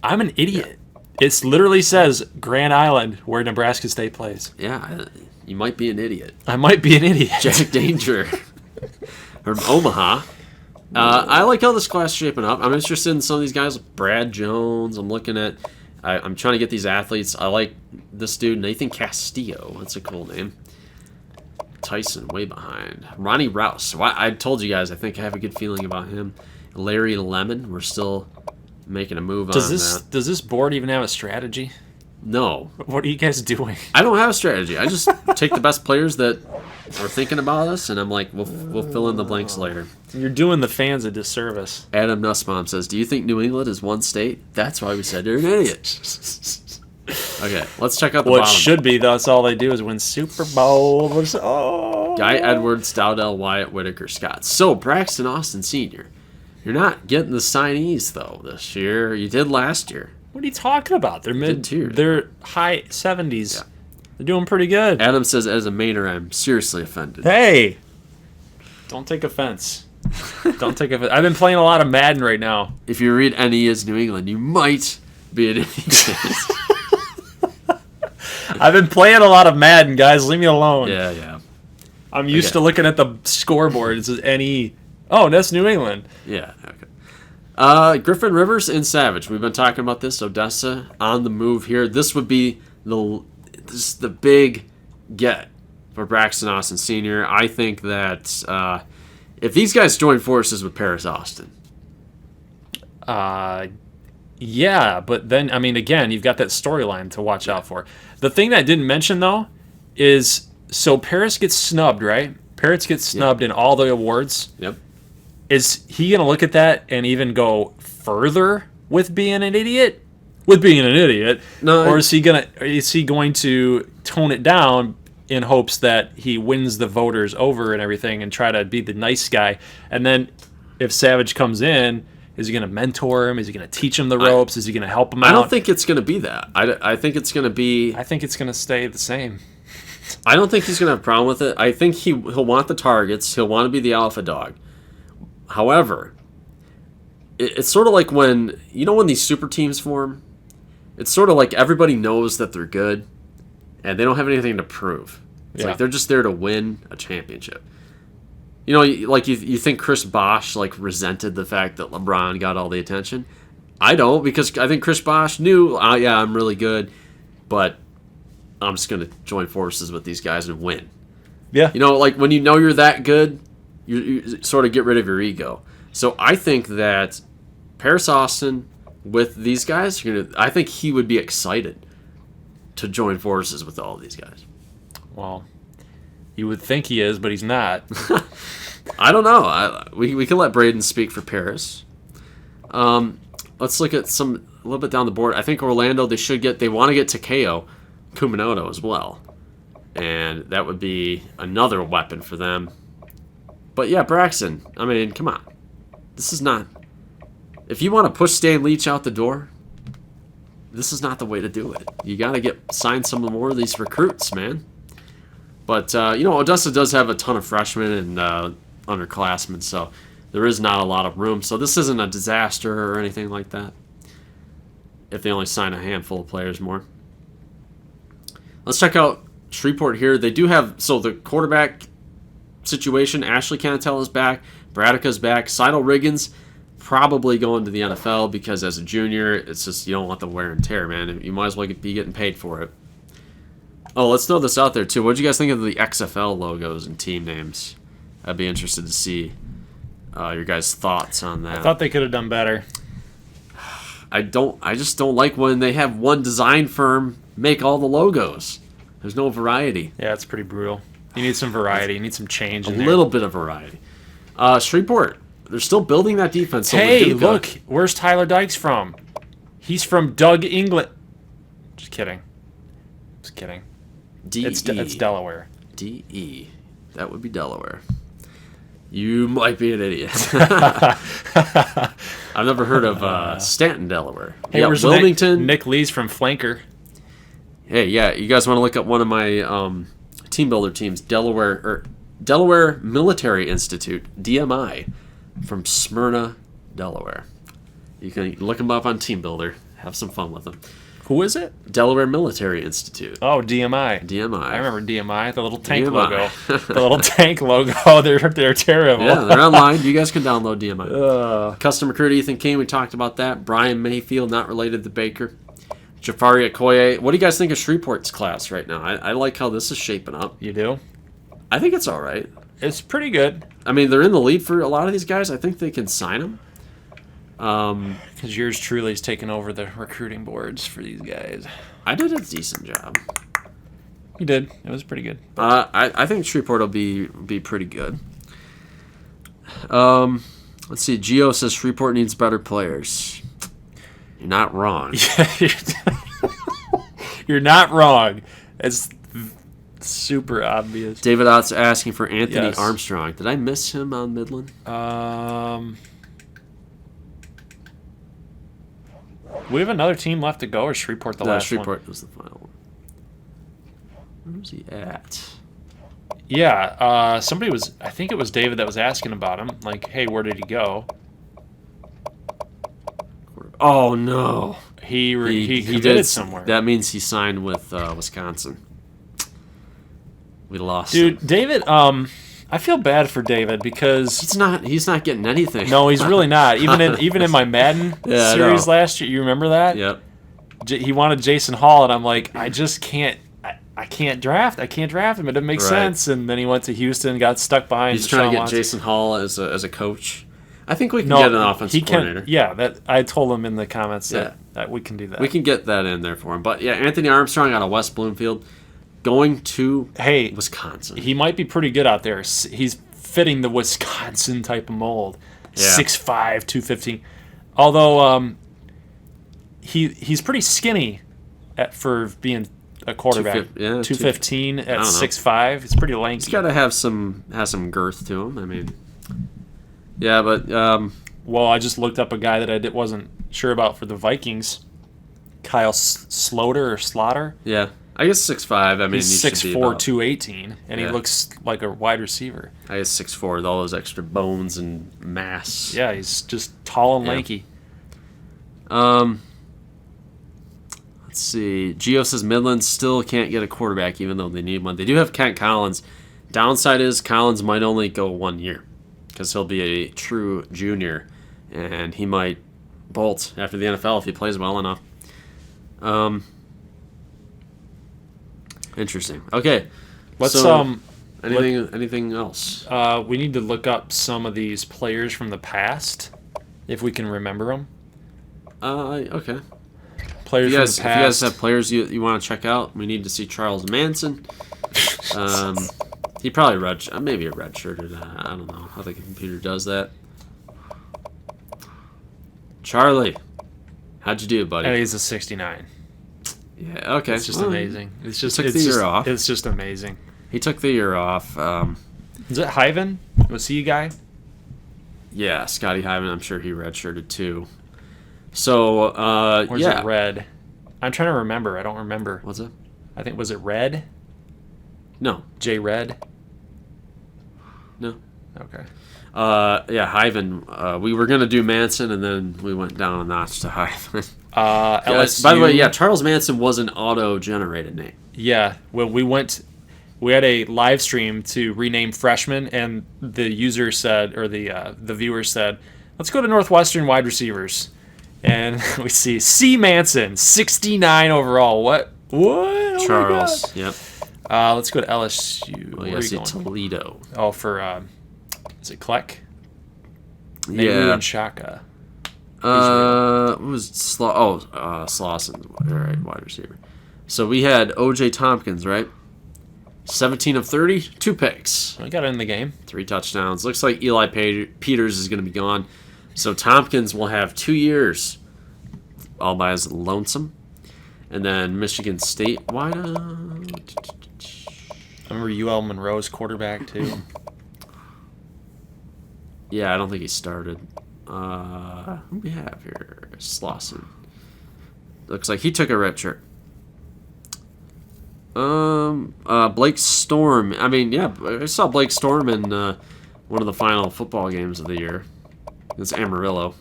I'm an idiot. Yeah. It literally says Grand Island, where Nebraska State plays. Yeah, you might be an idiot. I might be an idiot. Jack Danger from Omaha. I like how this class is shaping up. I'm interested in some of these guys. Brad Jones. I'm looking at. I'm trying to get these athletes. I like this dude, Nathan Castillo. That's a cool name. Tyson way behind. Ronnie Rouse. I told you guys. I think I have a good feeling about him. Larry Lemon. We're still making a move on that. Does this board even have a strategy? No. What are you guys doing? I don't have a strategy. I just take the best players that are thinking about us, and I'm like, we'll fill in the blanks later. You're doing the fans a disservice. Adam Nussbaum says, do you think New England is one state? That's why we said you're an idiot. Okay, let's check out the What bottom. should be, that's all they do is win Super Bowl. Guy Edwards, Dowdell, Wyatt, Whitaker, Scott. So, Braxton Austin Sr., you're not getting the signees, though, this year. You did last year. What are you talking about? They're Mid-tier. They're high 70s. Yeah. They're doing pretty good. Adam says, as a Mainer, I'm seriously offended. Hey! Don't take offense. Don't take offense. I've been playing a lot of Madden right now. If you read NE as New England, you might be an idiot. I've been playing a lot of Madden, guys. Leave me alone. Yeah. I'm used to looking at the scoreboard. It says NE. Oh, that's New England. Yeah, okay. Griffin Rivers and Savage. We've been talking about this. Odessa on the move here. This would be the big get for Braxton Austin Sr. I think that if these guys join forces with Paris Austin. Yeah, but then, I mean, again, you've got that storyline to watch out for. The thing that I didn't mention, though, is so Paris gets snubbed, right? Paris gets snubbed in all the awards. Yep. Is he going to look at that and even go further with being an idiot? No. Or is he going to tone it down in hopes that he wins the voters over and everything and try to be the nice guy? And then if Savage comes in, is he going to mentor him? Is he going to teach him the ropes? Is he going to help him out? I don't think it's going to be that. I think it's going to be... I think it's going to stay the same. I don't think he's going to have a problem with it. I think he'll want the targets. He'll want to be the alpha dog. However, it's sort of like when these super teams form, it's sort of like everybody knows that they're good and they don't have anything to prove. It's like they're just there to win a championship. You think Chris Bosh resented the fact that LeBron got all the attention? I don't, because I think Chris Bosh knew, I'm really good, but I'm just going to join forces with these guys and win. Yeah. When you know you're that good, you sort of get rid of your ego. So I think that Paris Austin with these guys, I think he would be excited to join forces with all these guys. Well, you would think he is, but he's not. I don't know. We can let Braden speak for Paris. Let's look at a little bit down the board. I think Orlando, they want to get Takeo Kuminato as well. And that would be another weapon for them. But yeah, Braxton, I mean, come on. This is not... If you want to push Stan Leach out the door, this is not the way to do it. You got to sign some more of these recruits, man. But, Odessa does have a ton of freshmen and underclassmen, so there is not a lot of room. So this isn't a disaster or anything like that, if they only sign a handful of players more. Let's check out Shreveport here. They do have... So the quarterback situation, Ashley Cantel is back. Bradica's back. Seidel Riggins probably going to the NFL because as a junior, it's just you don't want the wear and tear, man. You might as well be getting paid for it. Oh, let's throw this out there, too. What did you guys think of the XFL logos and team names? I'd be interested to see your guys' thoughts on that. I thought they could have done better. I just don't like when they have one design firm make all the logos. There's no variety. Yeah, it's pretty brutal. You need some variety. You need some change in A there. little bit of variety. Shreveport, they're still building that defense. So Hey, look, where's Tyler Dykes from? He's from Doug England. Just kidding. D-E. It's Delaware. D-E. That would be Delaware. You might be an idiot. I've never heard of Stanton, Delaware. Hey, yeah, where's Wilmington. Nick Lee's from Flanker. Hey, yeah, you guys want to look up one of my team builder teams, Delaware Military Institute, DMI, from Smyrna, Delaware. You can look them up on Team Builder. Have some fun with them. Who is it? Delaware Military Institute. Oh, DMI. DMI. I remember DMI, the little tank DMI. logo. The little tank logo. They're terrible. Yeah, they're online. You guys can download DMI. Custom recruit Ethan King, we talked about that. Brian Mayfield, not related to Baker. Jafari Okoye. What do you guys think of Shreveport's class right now? I like how this is shaping up. You do? I think it's all right. It's pretty good. I mean, they're in the lead for a lot of these guys. I think they can sign them. Because yours truly is taking over the recruiting boards for these guys. I did a decent job. You did. It was pretty good. I think Shreveport will be pretty good. Let's see. Gio says Shreveport needs better players. You're not wrong. You're not wrong. It's super obvious. David Ott's asking for Anthony Yes. Armstrong. Did I miss him on Midland? We have another team left to go, or Shreveport the last Shreveport one? was the final one. Where's he at? Yeah, somebody was... I think it was David that was asking about him. Like, hey, where did he go? Oh, no. He committed did somewhere. That means he signed with Wisconsin. We lost Dude, him. David, I feel bad for David because... He's not getting anything. No, he's really not. Even in my Madden Yeah, I series know. last year, you remember that? Yep. He wanted Jason Hall, and I'm like, I just can't... I can't draft him. It doesn't make Right. sense. And then he went to Houston, got stuck behind. He's trying to Deshaun get Watson. Jason Hall as a coach. I think we can get an offensive coordinator. Yeah, that I told him in the comments Yeah. that we can do that. We can get that in there for him. But yeah, Anthony Armstrong out of West Bloomfield, going to Wisconsin. He might be pretty good out there. He's fitting the Wisconsin type of mold. Yeah. 6'5", 215. Although he's pretty skinny for being a quarterback. 215 at 6'5". It's pretty lanky. He's got to have some girth to him. I mean, yeah, but well, I just looked up a guy that I wasn't sure about for the Vikings. Kyle Slaughter. Yeah, I guess 6'5". I mean, He's he should be 6'4", about, 218, and he Yeah. looks like a wide receiver. I guess 6'4", with all those extra bones and mass. Yeah, he's just tall and Yeah. lanky. Let's see. Gio says Midland still can't get a quarterback, even though they need one. They do have Kent Collins. Downside is Collins might only go 1 year because he'll be a true junior, and he might bolt after the NFL if he plays well enough. Interesting. Okay. Let's anything else? we need to look up some of these players from the past, if we can remember them. Okay. Players If you guys from the past. have players you want to check out, we need to see Charles Manson. He probably maybe a redshirted. I don't know how the computer does that. Charlie, how'd you do, buddy? And he's a 69. Yeah, okay. It's just Well, amazing. It's just took the year off. It's just amazing. He took the year off. Is it Hyven? Was he a guy? Yeah, Scotty Hyman, I'm sure he redshirted too. So, Or is it Red? I'm trying to remember. I don't remember. What's it? I think, was it Red? No. J Red? No. Okay. Yeah, Hyven. We were going to do Manson, and then we went down a notch to Hyven. LSU. By the way, yeah, Charles Manson was an auto-generated name. Yeah. Well, we had a live stream to rename freshmen, and the user said, or the viewer said, let's go to Northwestern wide receivers. And we see C. Manson, 69 overall. What? Oh my Charles. God. Yep. Let's go to LSU. Oh, Where yeah, are see you going? Toledo. Oh, for, is it Kleck? Nehru Yeah. and Shaka. What was Slauson, right, wide receiver. So we had O.J. Tompkins, right? 17 of 30, 2 picks, We got it in the game. 3 touchdowns. Looks like Eli Peters is going to be gone. So Tompkins will have 2 years all by his lonesome. And then Michigan State, why not? I remember UL Monroe's quarterback, too. Yeah, I don't think he started. Who do we have here? Slauson. Looks like he took a red shirt. Blake Storm. I mean, yeah, I saw Blake Storm in one of the final football games of the year. It's Amarillo.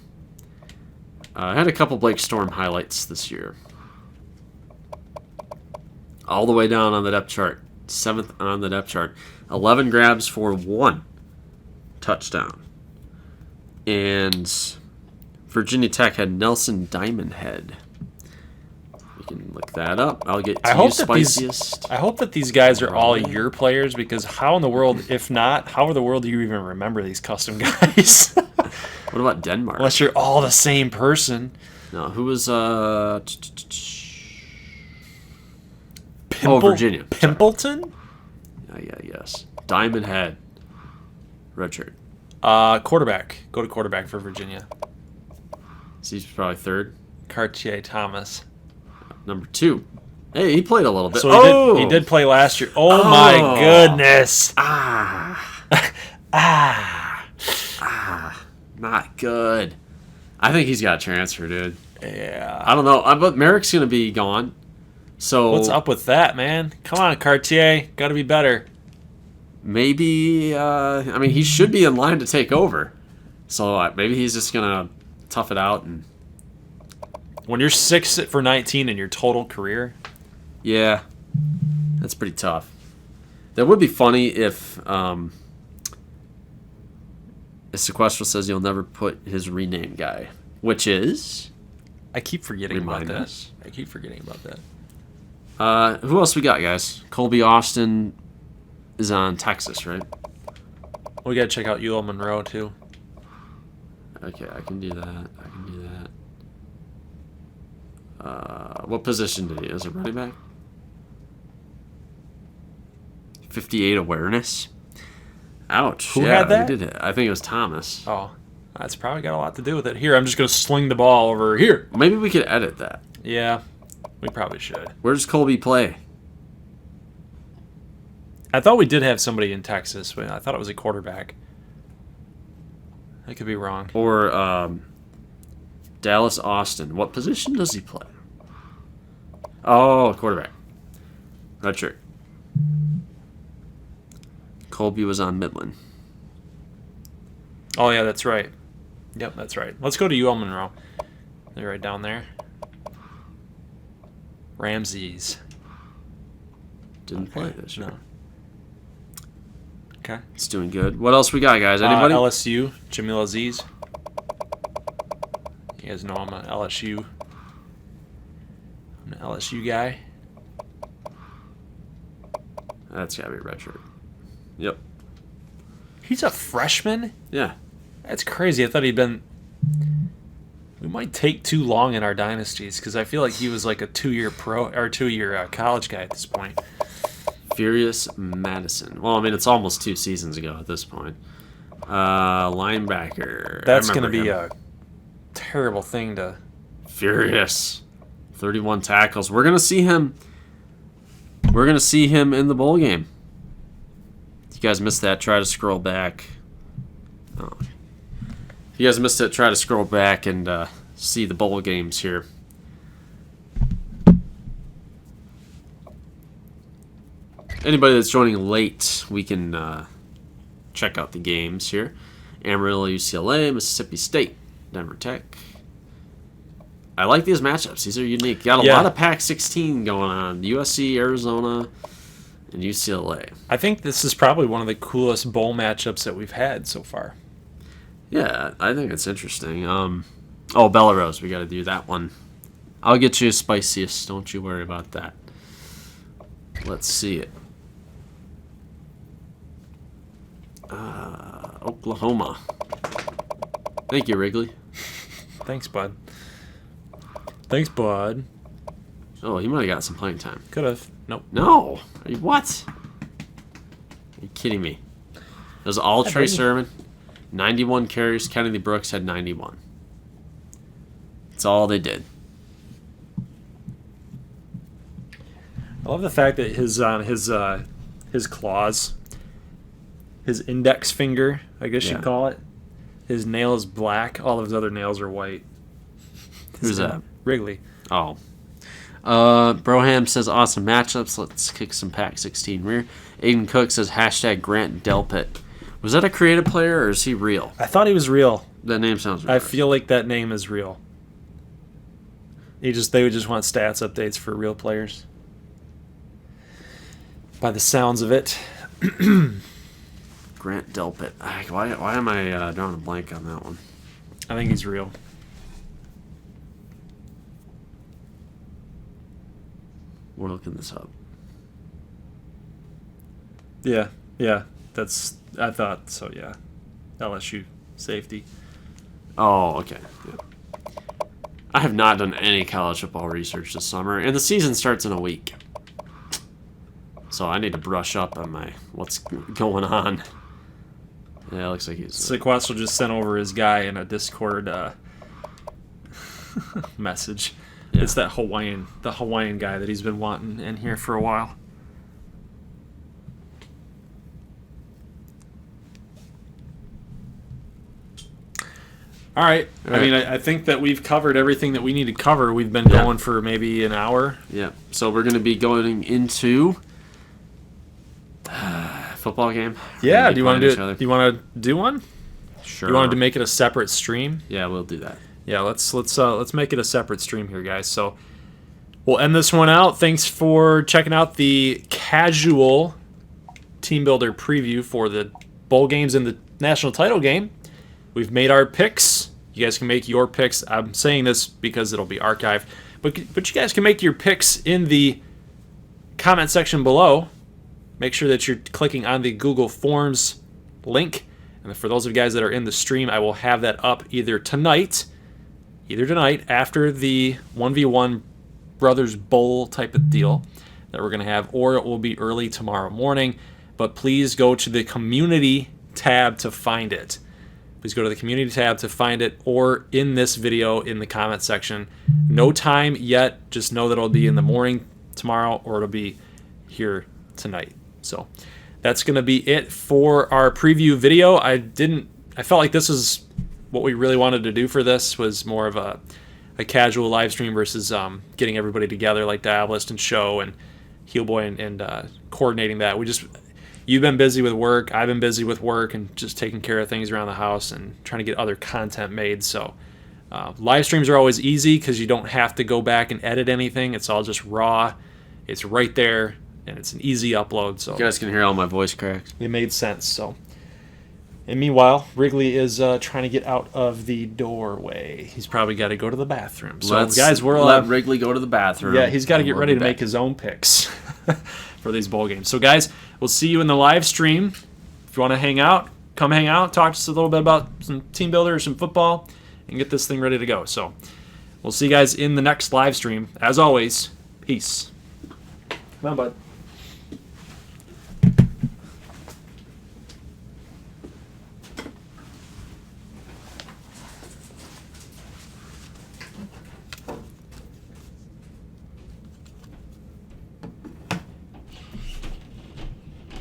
I had a couple Blake Storm highlights this year. All the way down on the depth chart. 7th on the depth chart. 11 grabs for 1 touchdown. And Virginia Tech had Nelson Diamondhead. We can look that up. I'll get to I you, hope that spiciest. I hope that these guys are all your players, because how in the world, if not, how in the world do you even remember these custom guys? What about Denmark? Unless you're all the same person. No, who was Virginia. Sorry. Pimpleton? Yes. Diamond Head. Redshirt. Quarterback. Go to quarterback for Virginia. So he's probably third. Cartier Thomas. Number 2. Hey, he played a little bit. So he did play last year. Oh my goodness. Not good. I think he's got to transfer, dude. Yeah. I don't know. But Merrick's going to be gone. So What's up with that, man? Come on, Cartier. Got to be better. Maybe, he should be in line to take over. So maybe he's just going to tough it out. And when you're 6 for 19 in your total career. Yeah. That's pretty tough. That would be funny if Sequestral says you'll never put his rename guy, which is... I keep forgetting about that. us. I keep forgetting about that. Who else we got, guys? Colby Austin is on Texas, right? We got to check out UL Monroe, too. Okay, I can do that. What position did he? Is it running back? 58 awareness. Ouch. Who had that? Who did it? I think it was Thomas. Oh, that's probably got a lot to do with it. Here, I'm just going to sling the ball over here. Maybe we could edit that. Yeah, we probably should. Where does Colby play? I thought we did have somebody in Texas, but I thought it was a quarterback. I could be wrong. Or Dallas Austin. What position does he play? Oh, quarterback. Not sure. Colby was on Midland. Oh, yeah, that's right. Yep, that's right. Let's go to UL Monroe. They're right down there. Ramses. Didn't play this year. No. Okay. It's doing good. What else we got, guys? Anybody? LSU, Jamil Aziz. You guys know I'm an LSU guy. That's got to be a red shirt. Yep. He's a freshman? Yeah. That's crazy. I thought he'd been... We might take too long in our dynasties because I feel like he was like a 2-year pro or 2-year college guy at this point. Furious Madison. Well, it's almost 2 seasons ago at this point. Linebacker. That's going to be a terrible thing to... Furious. 31 tackles. We're going to see him. We're going to see him in the bowl game. If you guys missed that, try to scroll back. Oh. If you guys missed it, try to scroll back and see the bowl games here. Anybody that's joining late, we can check out the games here. Amarillo, UCLA, Mississippi State, Denver Tech. I like these matchups. These are unique. Got a lot of Pac-16 going on. USC, Arizona, and UCLA. I think this is probably one of the coolest bowl matchups that we've had so far. Yeah, I think it's interesting. Belarus, we got to do that one. I'll get you spiciest. Don't you worry about that. Let's see it. Oklahoma. Thank you, Wrigley. Thanks, bud. Thanks, bud. Oh, he might have got some playing time. Could have. Nope. No. What? Are you kidding me? It was all Trey Sermon. 91 carries. Kennedy Brooks had 91. That's all they did. I love the fact that his claws, his index finger, I guess you'd call it, his nail is black. All of his other nails are white. Who's that? Wrigley. Oh. Broham says awesome matchups. Let's kick some Pac-16 rear. Aiden Cook says hashtag Grant Delpit. Was that a creative player or is he real? I thought he was real. That name sounds real. I feel like that name is real. They would just want stats updates for real players. By the sounds of it. Grant Delpit. Why am I drawing a blank on that one? I think he's real. We're looking this up. Yeah. I thought so, yeah. LSU safety. Oh, okay. Yeah. I have not done any college football research this summer, and the season starts in a week. So I need to brush up on my what's going on. Yeah, it looks like he's... Sequestral just sent over his guy in a Discord message. Yeah. It's the Hawaiian guy that he's been wanting in here for a while. All right. I mean, I think that we've covered everything that we need to cover. We've been going for maybe an hour. Yeah. So we're going to be going into football game. Yeah. Do you want to do it? Do you want to do one? Sure. You wanted to make it a separate stream? Yeah, we'll do that. Yeah. Let's make it a separate stream here, guys. So we'll end this one out. Thanks for checking out the casual team builder preview for the bowl games and the national title game. We've made our picks. You guys can make your picks. I'm saying this because it'll be archived. But you guys can make your picks in the comment section below. Make sure that you're clicking on the Google Forms link. And for those of you guys that are in the stream, I will have that up either tonight after the 1v1 Brothers Bowl type of deal that we're going to have, or it will be early tomorrow morning. But please go to the community tab to find it. Please go to the community tab to find it, or in this video in the comment section. No time yet. Just know that it'll be in the morning tomorrow, or it'll be here tonight. So that's going to be it for our preview video. I felt like this is what we really wanted to do for this, was more of a casual live stream versus getting everybody together like Diabolist and Show and Heelboy and coordinating that. You've been busy with work, I've been busy with work, and just taking care of things around the house and trying to get other content made. So live streams are always easy because you don't have to go back and edit anything. It's all just raw. It's right there, and it's an easy upload. So you guys can hear all my voice cracks. It made sense. So, and meanwhile, Wrigley is trying to get out of the doorway. He's probably got to go to the bathroom. So, guys, we're let Wrigley go to the bathroom. Yeah, he's got to get ready to make his own picks for these bowl games. So, guys, we'll see you in the live stream. If you want to hang out, come hang out, talk to us a little bit about some team builder, some football, and get this thing ready to go. So, we'll see you guys in the next live stream. As always, peace. Come on, bud.